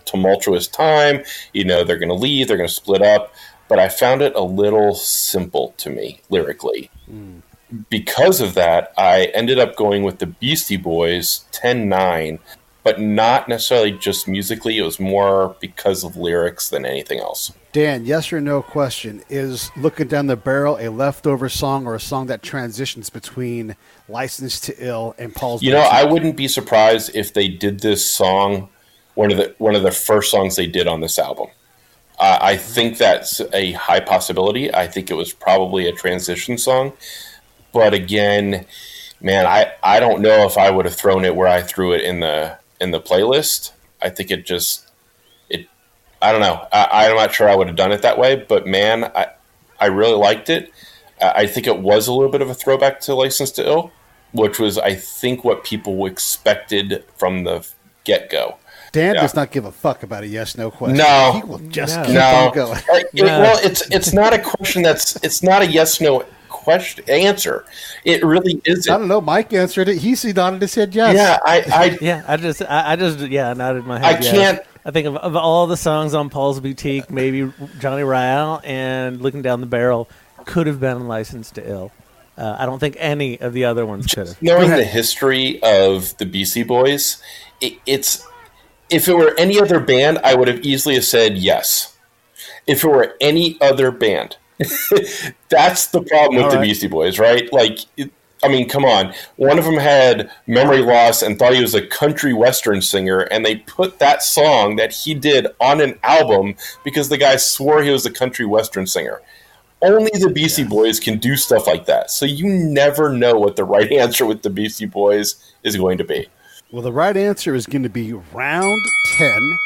tumultuous time. They're going to leave, they're going to split up, but I found it a little simple to me lyrically. Because of that, I ended up going with the Beastie Boys 10-9, but not necessarily just musically. It was more because of lyrics than anything else. Dan, yes or no question. Is Looking Down the Barrel a leftover song or a song that transitions between License to Ill and Paul's Boutique? I wouldn't be surprised if they did this song, one of the first songs they did on this album. I think that's a high possibility. I think it was probably a transition song. But again, man, I don't know if I would have thrown it where I threw it in the playlist. I think I don't know. I'm not sure I would have done it that way, but man, I really liked it. I think it was a little bit of a throwback to License to Ill, which was, I think, what people expected from the get-go. Dan does not give a fuck about a yes/no question. No, he will just keep on going. Well, it's not a question it's not a yes/no question answer. It really isn't. I don't know. Mike answered it. He nodded his head yes. Yeah, I just nodded my head. I can't. I think of all the songs on Paul's Boutique, maybe Johnny Ryle and Looking Down the Barrel could have been Licensed to Ill. I don't think any of the other ones could have. Knowing the history of the Beastie Boys, it's if it were any other band, I would have easily said yes. If it were any other band, that's the problem with the Beastie Boys, right? Come on. One of them had memory loss and thought he was a country western singer, and they put that song that he did on an album because the guy swore he was a country western singer. Only the Beastie Boys can do stuff like that. So you never know what the right answer with the Beastie Boys is going to be. Well, the right answer is going to be round 10,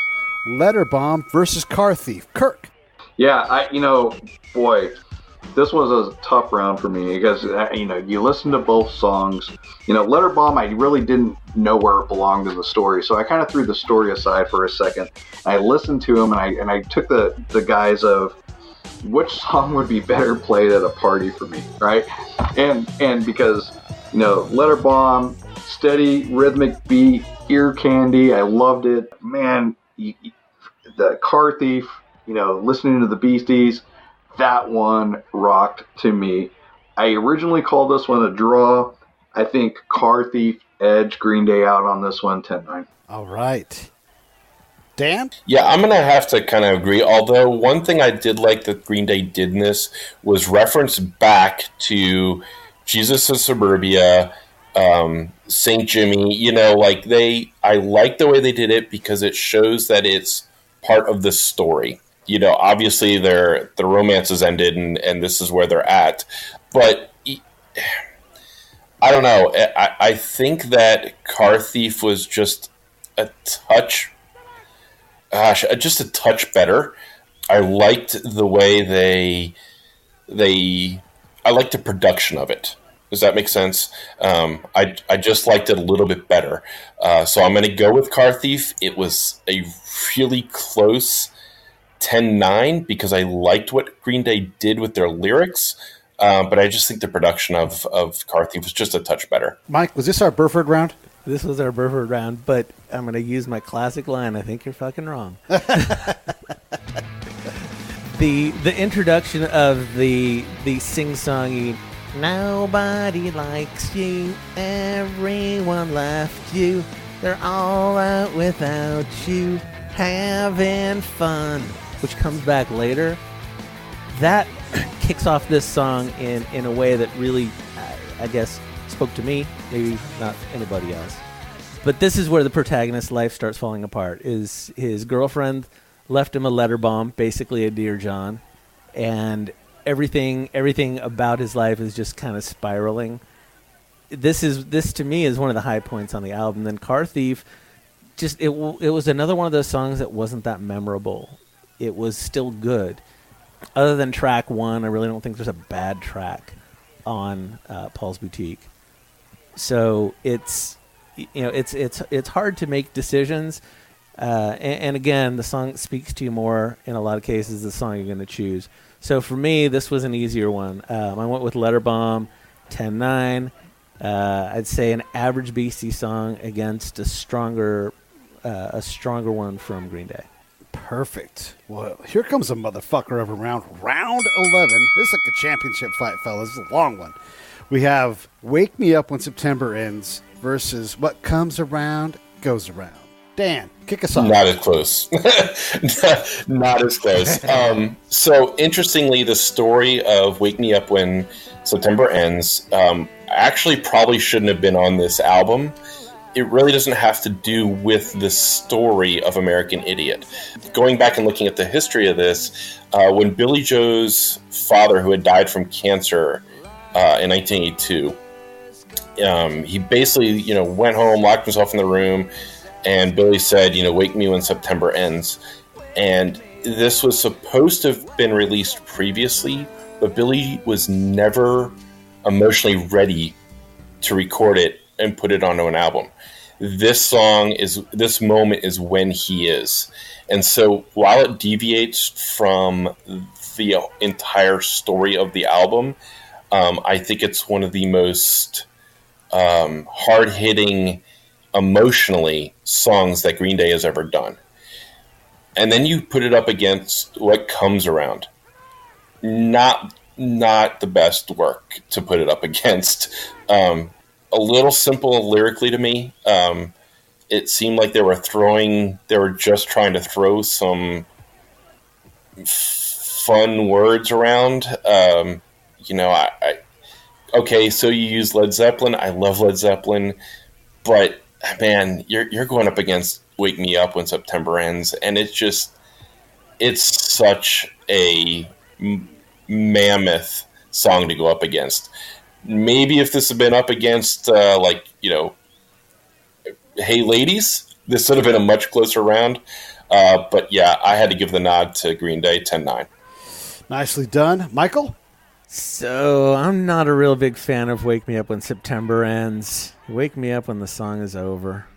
Letter Bomb versus Car Thief. Kirk. Yeah, boy, this was a tough round for me because, you listen to both songs. Letter Bomb, I really didn't know where it belonged in the story, so I kind of threw the story aside for a second. I listened to them, and I took the guise of which song would be better played at a party for me, right? And because, Letter Bomb, steady, rhythmic beat, ear candy, I loved it. Man, the Car Thief, listening to the Beasties, that one rocked to me. I originally called this one a draw. I think Car Thief edged Green Day out on this one, 10-9. All right. Dan? Yeah, I'm going to have to kind of agree. Although one thing I did like that Green Day did in this was reference back to Jesus of Suburbia, St. Jimmy. I like the way they did it because it shows that it's part of the story. Obviously the romance has ended and this is where they're at. But I don't know. I think that Car Thief was just a touch better. I liked the way I liked the production of it. Does that make sense? I just liked it a little bit better. So I'm going to go with Car Thief. It was a really close 10-9 because I liked what Green Day did with their lyrics, but I just think the production of Car Thief was just a touch better. Mike, was this our Burford round? This was our Burford round, but I'm going to use my classic line. I think you're fucking wrong. The introduction of the sing-songy, nobody likes you, everyone left you, they're all out without you, having fun, which comes back later, that kicks off this song in a way that really, I guess, spoke to me, maybe not anybody else. But this is where the protagonist's life starts falling apart. Is his girlfriend left him a letter bomb, basically a Dear John, and everything about his life is just kind of spiraling. This to me is one of the high points on the album. Then Car Thief, it was another one of those songs that wasn't that memorable. It was still good. Other than track 1, I really don't think there's a bad track on Paul's Boutique. So it's hard to make decisions. And again, the song speaks to you more in a lot of cases, the song you're going to choose. So for me, this was an easier one. I went with Letter Bomb, 10-9. I'd say an average Beastie song against a stronger one from Green Day. Perfect. Well, here comes a motherfucker of round 11. This is like a championship fight, fellas. This is a long one. We have Wake Me Up When September Ends versus What Comes Around Goes Around. Dan, kick us off. Not as close. Not as close. So, interestingly, the story of Wake Me Up When September Ends actually probably shouldn't have been on this album. It really doesn't have to do with the story of American Idiot. Going back and looking at the history of this, when Billy Joe's father, who had died from cancer in 1982, he basically, went home, locked himself in the room, and Billy said, wake me when September ends. And this was supposed to have been released previously, but Billy was never emotionally ready to record it and put it onto an album. This moment is when he is. And so while it deviates from the entire story of the album, I think it's one of the most hard-hitting, emotionally, songs that Green Day has ever done. And then you put it up against What Comes Around. Not the best work to put it up against. A little simple lyrically to me. It seemed like they were just trying to throw some fun words around. Okay, so you use Led Zeppelin. I love Led Zeppelin, but man, you're going up against Wake Me Up When September Ends, and it's such a mammoth song to go up against. Maybe if this had been up against, Hey Ladies, this would have been a much closer round. But yeah, I had to give the nod to Green Day, 10-9. Nicely done. Michael? So I'm not a real big fan of Wake Me Up When September Ends. Wake Me Up When the Song Is Over.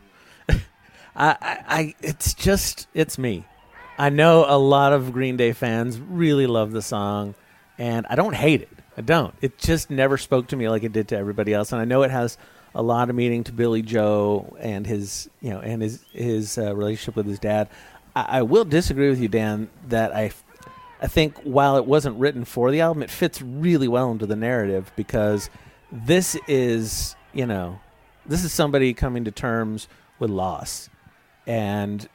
It's me. I know a lot of Green Day fans really love the song, and I don't hate it. I don't. It just never spoke to me like it did to everybody else, and I know it has a lot of meaning to Billy Joe and his relationship with his dad. I will disagree with you, Dan, that I think while it wasn't written for the album, it fits really well into the narrative because this is somebody coming to terms with loss, and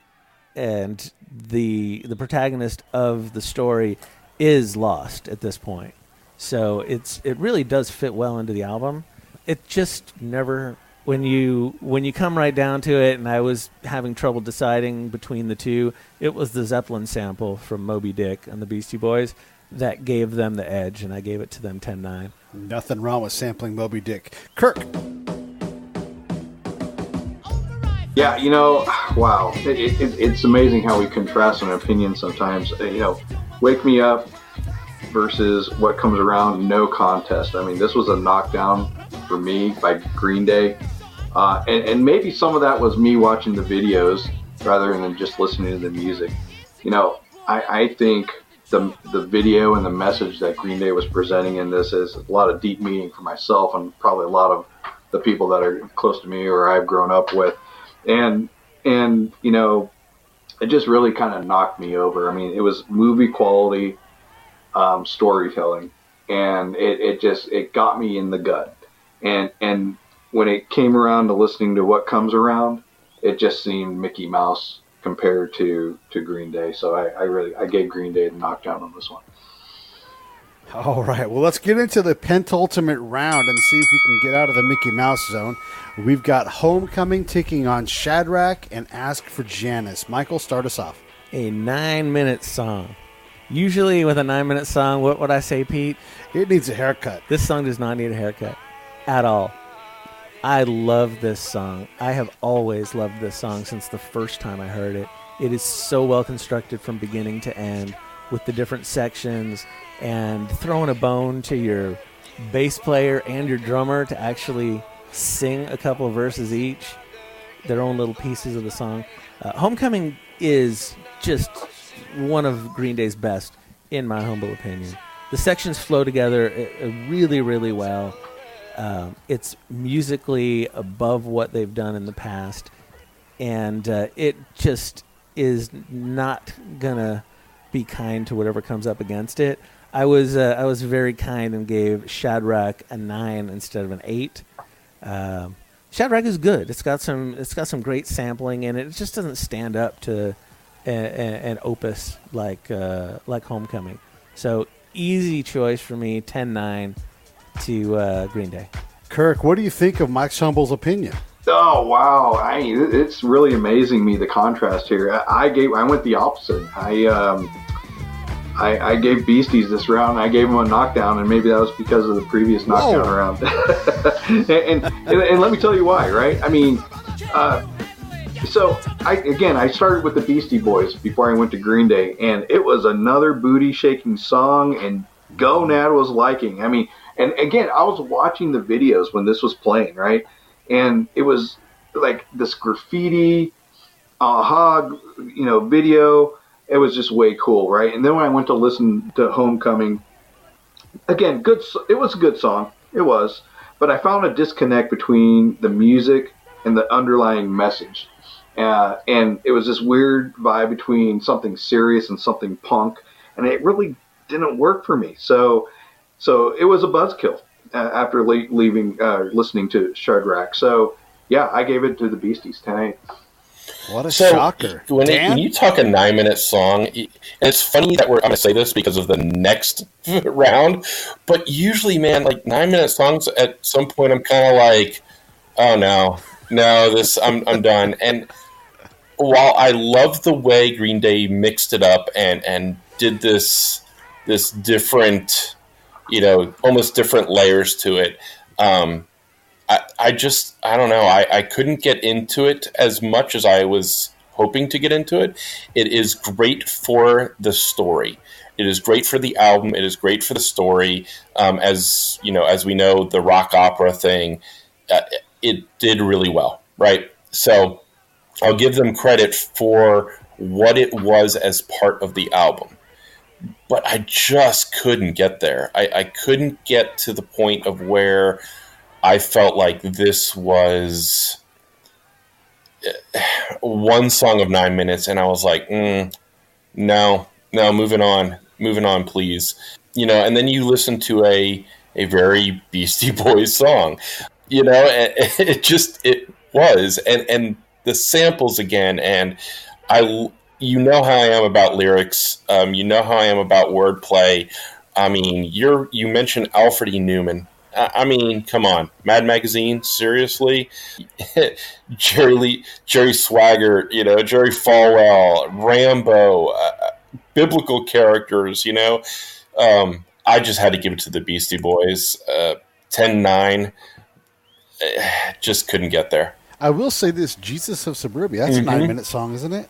the protagonist of the story is lost at this point. So it really does fit well into the album. It just never, when you come right down to it, and I was having trouble deciding between the two, it was the Zeppelin sample from Moby Dick and the Beastie Boys that gave them the edge, and I gave it to them 10-9. Nothing wrong with sampling Moby Dick. Kirk. Yeah, wow. It's amazing how we contrast an opinion sometimes. Wake Me Up versus What Comes Around, no contest. I mean, this was a knockdown for me by Green Day. And maybe some of that was me watching the videos rather than just listening to the music. I think the video and the message that Green Day was presenting in this is a lot of deep meaning for myself and probably a lot of the people that are close to me or I've grown up with. And it just really kind of knocked me over. I mean, it was movie quality storytelling, and it got me in the gut. And when it came around to listening to What Comes Around, it just seemed Mickey Mouse compared to Green Day. So I gave Green Day the knockdown on this one. All right, well, let's get into the penultimate round and see if we can get out of the Mickey Mouse zone. We've got Homecoming taking on Shadrach and Ask for Janice. Michael, start us off. A 9-minute song. Usually with a 9-minute song, what would I say, Pete? It needs a haircut. This song does not need a haircut at all. I love this song. I have always loved this song since the first time I heard it. It is so well constructed from beginning to end with the different sections and throwing a bone to your bass player and your drummer to actually sing a couple of verses each, their own little pieces of the song. Homecoming is just one of Green Day's best, in my humble opinion. The sections flow together really, really well. It's musically above what they've done in the past, and it just is not gonna be kind to whatever comes up against it. I was very kind and gave Shadrach a 9 instead of an 8. Shadrach is good. It's got some great sampling in it. It just doesn't stand up to an opus like Homecoming. So easy choice for me, 10-9 to Green Day. Kirk, what do you think of Mike Humble's opinion? Oh wow! It's really amazing me the contrast here. I went the opposite. I gave Beasties this round. I gave them a knockdown, and maybe that was because of the previous knockdown round. and let me tell you why. Right? I mean, so I started with the Beastie Boys before I went to Green Day, and it was another booty shaking song, and Gonad was liking. I mean, and again, I was watching the videos when this was playing, right? And it was like this graffiti, video. It was just way cool, right? And then when I went to listen to Homecoming, again, good. It was a good song. It was. But I found a disconnect between the music and the underlying message. And it was this weird vibe between something serious and something punk. And it really didn't work for me. So it was a buzzkill after listening to Shadrach. So, yeah, I gave it to the Beasties, 10-8. What a shocker. When you talk a 9-minute song, and it's funny that I'm going to say this because of the next round, but usually, man, like 9-minute songs, at some point I'm kind of like, oh no, I'm done. And while I love the way Green Day mixed it up and did this different, almost different layers to it, I don't know. I couldn't get into it as much as I was hoping to get into it. It is great for the story. It is great for the album. It is great for the story. As we know, the rock opera thing, it did really well, right? So I'll give them credit for what it was as part of the album. But I just couldn't get there. I couldn't get to the point of where I felt like this was one song of 9 minutes, and I was like, no, moving on, please. And then you listen to a very Beastie Boys song, it was, and the samples again, and how I am about lyrics, how I am about wordplay. I mean, you mentioned Alfred E. Newman. I mean, come on, Mad Magazine, seriously? Jerry Swagger, Jerry Falwell, Rambo, biblical characters, I just had to give it to the Beastie Boys. 10-9, just couldn't get there. I will say this, Jesus of Suburbia, that's a 9-minute song, isn't it?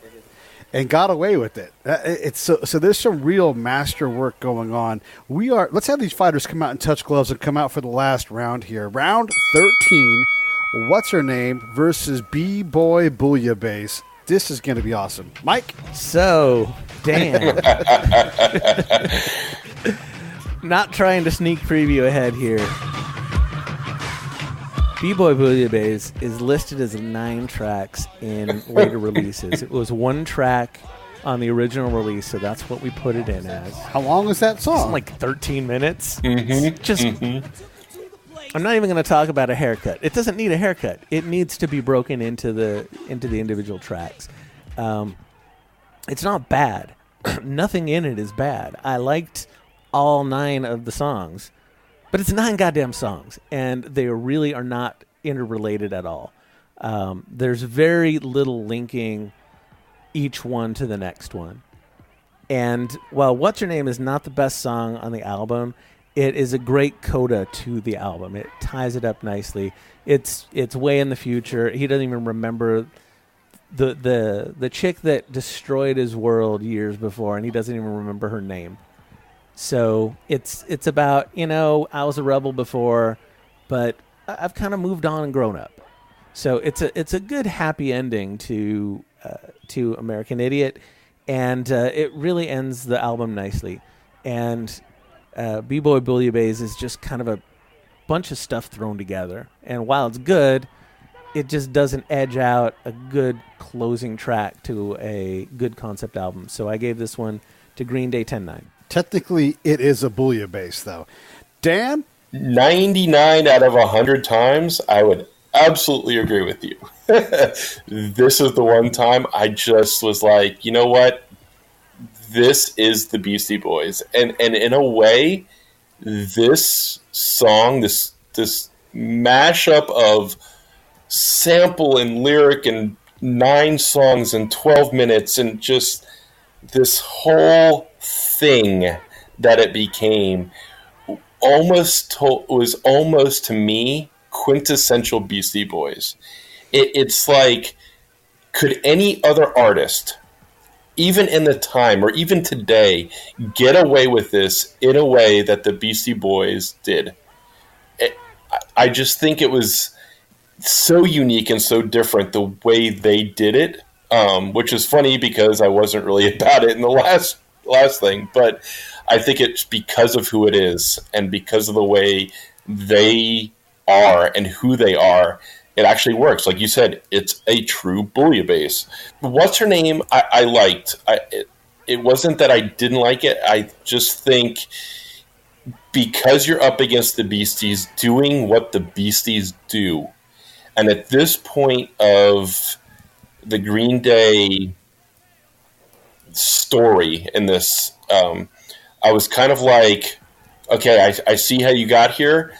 And got away with it. It's so there's some real master work going on. Let's have these fighters come out and touch gloves and come out for the last round here. Round 13, What's Her Name versus B-Boy Bouillabaisse. This is going to be awesome. Mike? So, Dan. Not trying to sneak preview ahead here. B-Boy Bouillabaisse is listed as 9 tracks in later releases. It was 1 track on the original release, so that's what we put it in as. How long is that song? It's like 13 minutes. I'm not even going to talk about a haircut. It doesn't need a haircut. It needs to be broken into the individual tracks. It's not bad. Nothing in it is bad. I liked all 9 of the songs. But it's 9 goddamn songs, and they really are not interrelated at all. There's very little linking each one to the next one. And while What's Her Name is not the best song on the album, it is a great coda to the album. It ties it up nicely. It's way in the future. He doesn't even remember the chick that destroyed his world years before, and he doesn't even remember her name. So it's about, I was a rebel before, but I've kind of moved on and grown up. So it's a good happy ending to American Idiot, and it really ends the album nicely. And B-Boy Bouillabaisse is just kind of bunch of stuff thrown together. And while it's good, it just doesn't edge out a good closing track to a good concept album. So I gave this one to Green Day 10-9. Technically, it is a bouillabaisse, though. Dan? 99 out of 100 times, I would absolutely agree with you. This is the one time I just was like, you know what? This is the Beastie Boys. And in a way, this song, this mashup of sample and lyric and 9 songs in 12 minutes and just this whole thing that it became was almost to me quintessential Beastie Boys. It's like, could any other artist, even in the time or even today, get away with this in a way that the Beastie Boys did? I just think it was so unique and so different the way they did it, which is funny because I wasn't really about it in the last thing, but I think it's because of who it is and because of the way they are and who they are, it actually works. Like you said, it's a true bouillabaisse. What's Her Name? I liked. It wasn't that I didn't like it. I just think because you're up against the Beasties doing what the Beasties do, and at this point of the Green Day story in this, I was kind of like, okay, I see how you got here.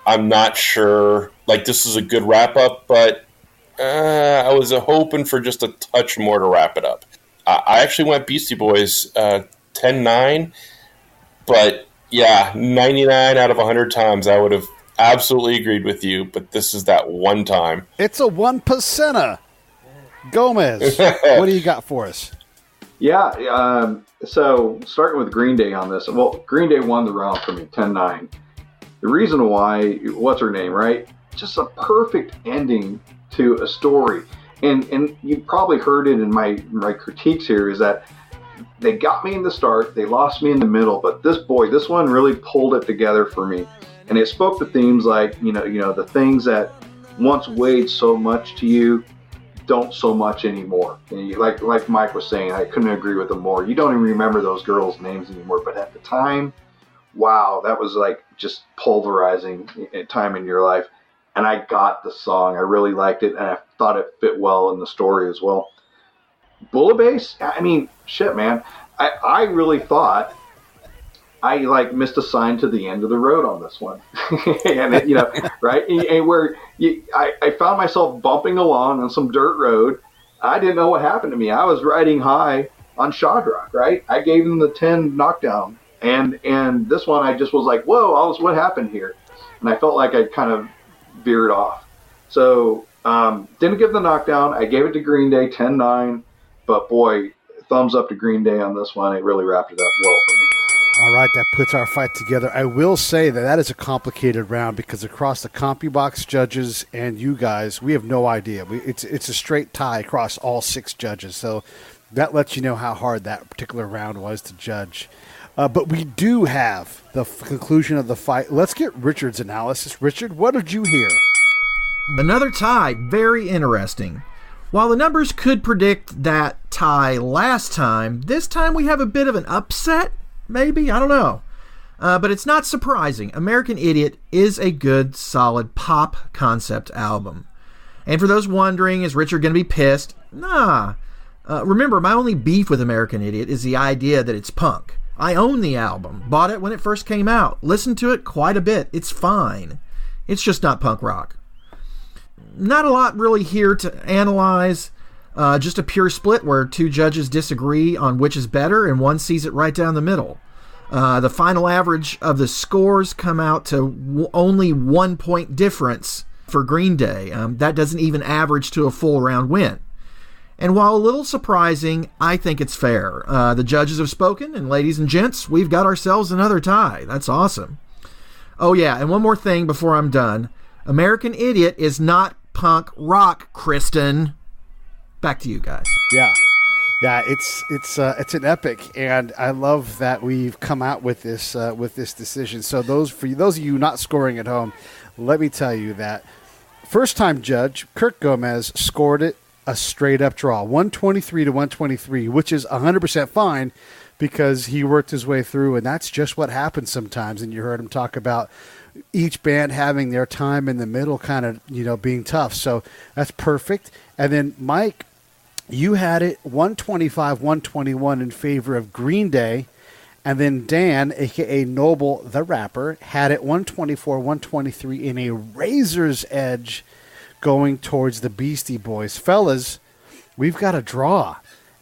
I'm not sure, like, this is a good wrap-up, but I was hoping for just a touch more to wrap it up. I actually went Beastie Boys 10-9, but yeah, 99 out of 100 times I would have absolutely agreed with you, but this is that one time. It's a 1%er. Gomez, what do you got for us? Yeah, so starting with Green Day on this. Well, Green Day won the round for me, 10-9. The reason why, What's Her Name, right? Just a perfect ending to a story. And you probably heard it in my critiques here, is that they got me in the start, they lost me in the middle, but this one really pulled it together for me. And it spoke to themes like, you know, the things that once weighed so much to you don't so much anymore. And like Mike was saying, I couldn't agree with him more. You don't even remember those girls' names anymore, but at the time, wow, that was like just pulverizing time in your life. And I got the song. I really liked it, and I thought it fit well in the story as well. Bouillabaisse, I mean, shit, man. I really thought I missed a sign to the end of the road on this one. And it, right? And where I found myself bumping along on some dirt road. I didn't know what happened to me. I was riding high on Shadrach, right? I gave him the 10 knockdown. And this one, I just was like, whoa, what happened here? And I felt like I kind of veered off. So didn't give the knockdown. I gave it to Green Day 10-9. But boy, thumbs up to Green Day on this one. It really wrapped it up well for me. All right, that puts our fight together. I will say that is a complicated round because across the CompuBox judges and you guys, we have no idea. It's a straight tie across all 6 judges. So that lets you know how hard that particular round was to judge. But we do have the conclusion of the fight. Let's get Richard's analysis. Richard, what did you hear? Another tie. Very interesting. While the numbers could predict that tie last time, this time we have a bit of an upset, maybe? I don't know. But it's not surprising. American Idiot is a good, solid pop concept album. And for those wondering, is Richard going to be pissed? Nah. Remember, my only beef with American Idiot is the idea that it's punk. I own the album, bought it when it first came out, listened to it quite a bit. It's fine. It's just not punk rock. Not a lot really here to analyze. Just a pure split where 2 judges disagree on which is better and one sees it right down the middle. The final average of the scores come out to only 1 point difference for Green Day. That doesn't even average to a full round win. And while a little surprising, I think it's fair. The judges have spoken, and ladies and gents, we've got ourselves another tie. That's awesome. Oh yeah, and one more thing before I'm done. American Idiot is not punk rock, Kristen. Back to you guys. Yeah. Yeah, it's an epic, and I love that we've come out with this decision. So those of you not scoring at home, let me tell you that first time judge Kirk Gomez scored it a straight up draw, 123 to 123, which is 100% fine because he worked his way through, and that's just what happens sometimes. And you heard him talk about each band having their time in the middle, kind of being tough. So that's perfect. And then Mike, you had it 125, 121 in favor of Green Day. And then Dan, a.k.a. Noble the Rapper, had it 124, 123 in a razor's edge going towards the Beastie Boys. Fellas, we've got a draw.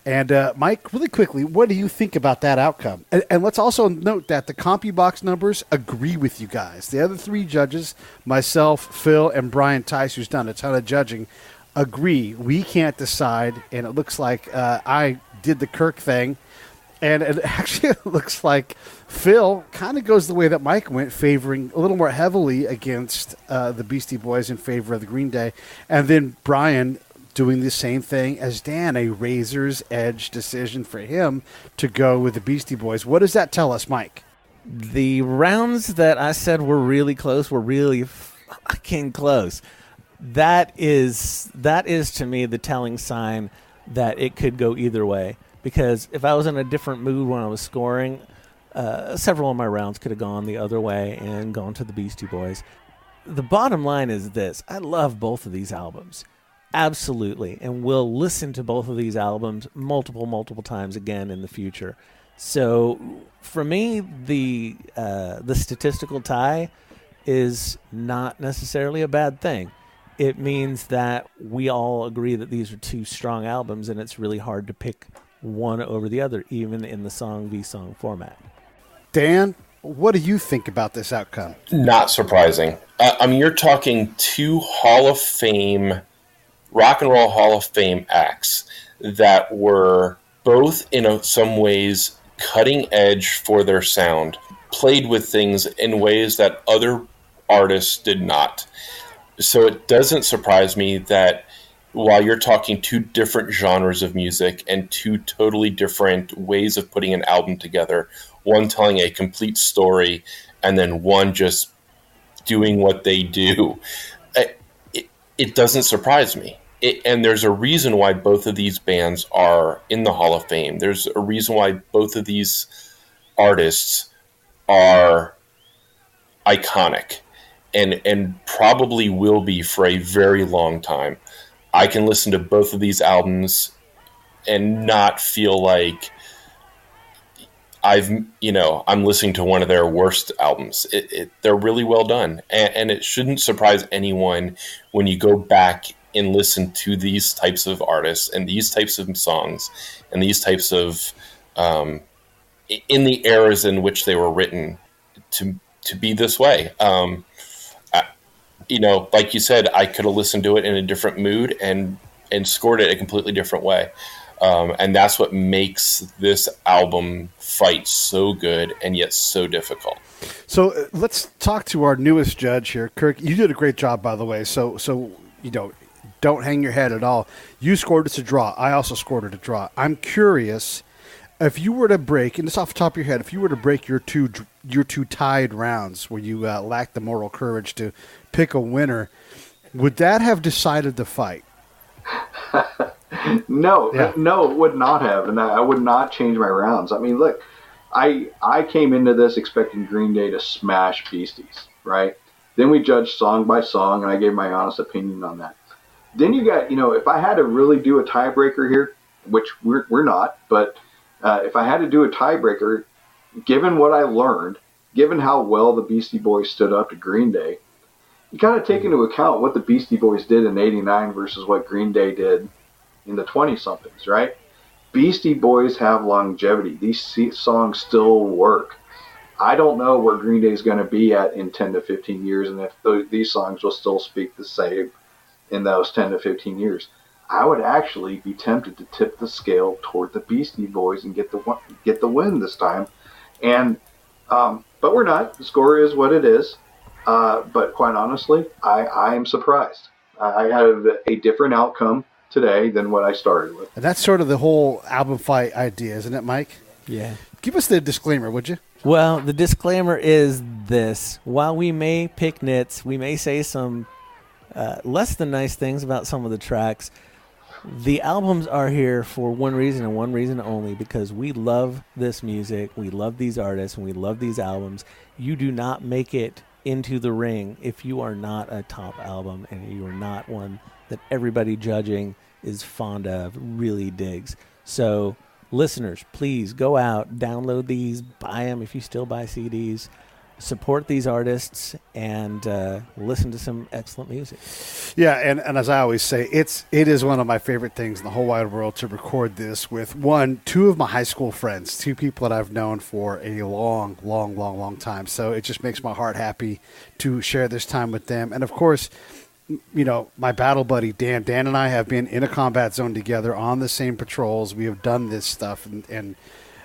And Mike, really quickly, what do you think about that outcome? And let's also note that the CompuBox numbers agree with you guys. The other three judges, myself, Phil, and Brian Tice, who's done a ton of judging, agree. We can't decide, and it looks like I did the Kirk thing, and it actually looks like Phil kind of goes the way that Mike went, favoring a little more heavily against the Beastie Boys in favor of the Green Day, and then Brian doing the same thing as Dan, a razor's edge decision for him to go with the Beastie Boys. What does that tell us, Mike? The rounds that I said were really close were really fucking close. That is to me the telling sign that it could go either way. Because if I was in a different mood when I was scoring, several of my rounds could have gone the other way and gone to the Beastie Boys. The bottom line is this. I love both of these albums. Absolutely. And we'll listen to both of these albums multiple times again in the future. So for me, the statistical tie is not necessarily a bad thing. It means that we all agree that these are two strong albums, and it's really hard to pick one over the other, even in the song v song format. Dan, what do you think about this outcome? Not surprising. I mean, you're talking two Rock and Roll Hall of Fame acts that were both, in some ways, cutting edge for their sound, played with things in ways that other artists did not. So it doesn't surprise me that while you're talking two different genres of music and two totally different ways of putting an album together, one telling a complete story and then one just doing what they do, it doesn't surprise me. And there's a reason why both of these bands are in the Hall of Fame. There's a reason why both of these artists are iconic and probably will be for a very long time. I can listen to both of these albums and not feel like I'm listening to one of their worst albums. They're really well done. And it shouldn't surprise anyone when you go back and listen to these types of artists and these types of songs and these types of in the eras in which they were written to be this way. Like you said, I could have listened to it in a different mood and scored it a completely different way. And that's what makes this album fight so good and yet so difficult. So let's talk to our newest judge here. Kirk, you did a great job, by the way. So don't hang your head at all. You scored it a draw. I also scored it a draw. I'm curious, if you were to break, and it's off the top of your head, if you were to break your two tied rounds where you lacked the moral courage to pick a winner, would that have decided the fight? No, it would not have, and I would not change my rounds. I mean, look, I came into this expecting Green Day to smash Beasties, right? Then we judged song by song, and I gave my honest opinion on that. Then you got, if I had to really do a tiebreaker here, which we're not, but if I had to do a tiebreaker, given what I learned, given how well the Beastie Boys stood up to Green Day, you got to take into account what the Beastie Boys did in '89 versus what Green Day did in the 20-somethings, right? Beastie Boys have longevity. These songs still work. I don't know where Green Day is going to be at in 10 to 15 years, and if these songs will still speak the same in those 10 to 15 years. I would actually be tempted to tip the scale toward the Beastie Boys and get the win this time. And but we're not. The score is what it is. But quite honestly, I am surprised. I have a different outcome today than what I started with. And that's sort of the whole album fight idea, isn't it, Mike? Yeah. Give us the disclaimer, would you? Well, the disclaimer is this. While we may pick nits, we may say some less than nice things about some of the tracks, the albums are here for one reason and one reason only, because we love this music, we love these artists, and we love these albums. You do not make it into the ring if you are not a top album and you are not one that everybody judging is fond of, really digs. So, listeners, please go out, download these, buy them if you still buy CDs, support these artists, and listen to some excellent music. Yeah, and as I always say, it is one of my favorite things in the whole wide world to record this with two of my high school friends, two people that I've known for a long time. So it just makes my heart happy to share this time with them. And of course, you know, my battle buddy Dan. Dan and I have been in a combat zone together on the same patrols. We have done this stuff, and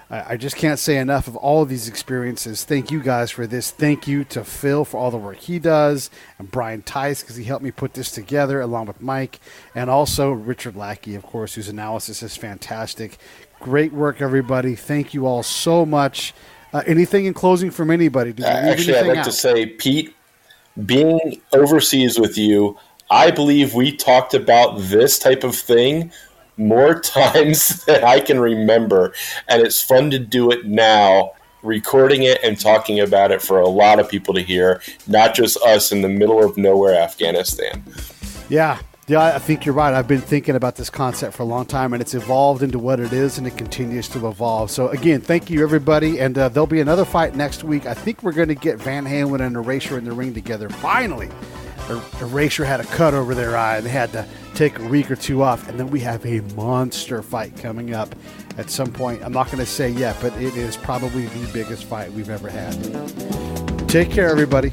I just can't say enough of all of these experiences. Thank you guys for this. Thank you to Phil for all the work he does, and Brian Tice because he helped me put this together along with Mike, and also Richard Lackey, of course, whose analysis is fantastic. Great work, everybody. Thank you all so much. Anything in closing from anybody? Actually, I'd like to say, Pete, being overseas with you, I believe we talked about this type of thing more times than I can remember, and it's fun to do it now, recording it and talking about it for a lot of people to hear, not just us in the middle of nowhere, Afghanistan. Yeah, I think you're right. I've been thinking about this concept for a long time, and it's evolved into what it is, and it continues to evolve. So, again, thank you, everybody, and there'll be another fight next week. I think we're going to get Van Halen and Erasure in the ring together, finally. Erasure had a cut over their eye. They had to take a week or two off, and then we have a monster fight coming up at some point. I'm not going to say yet, but it is probably the biggest fight we've ever had. Take care, everybody.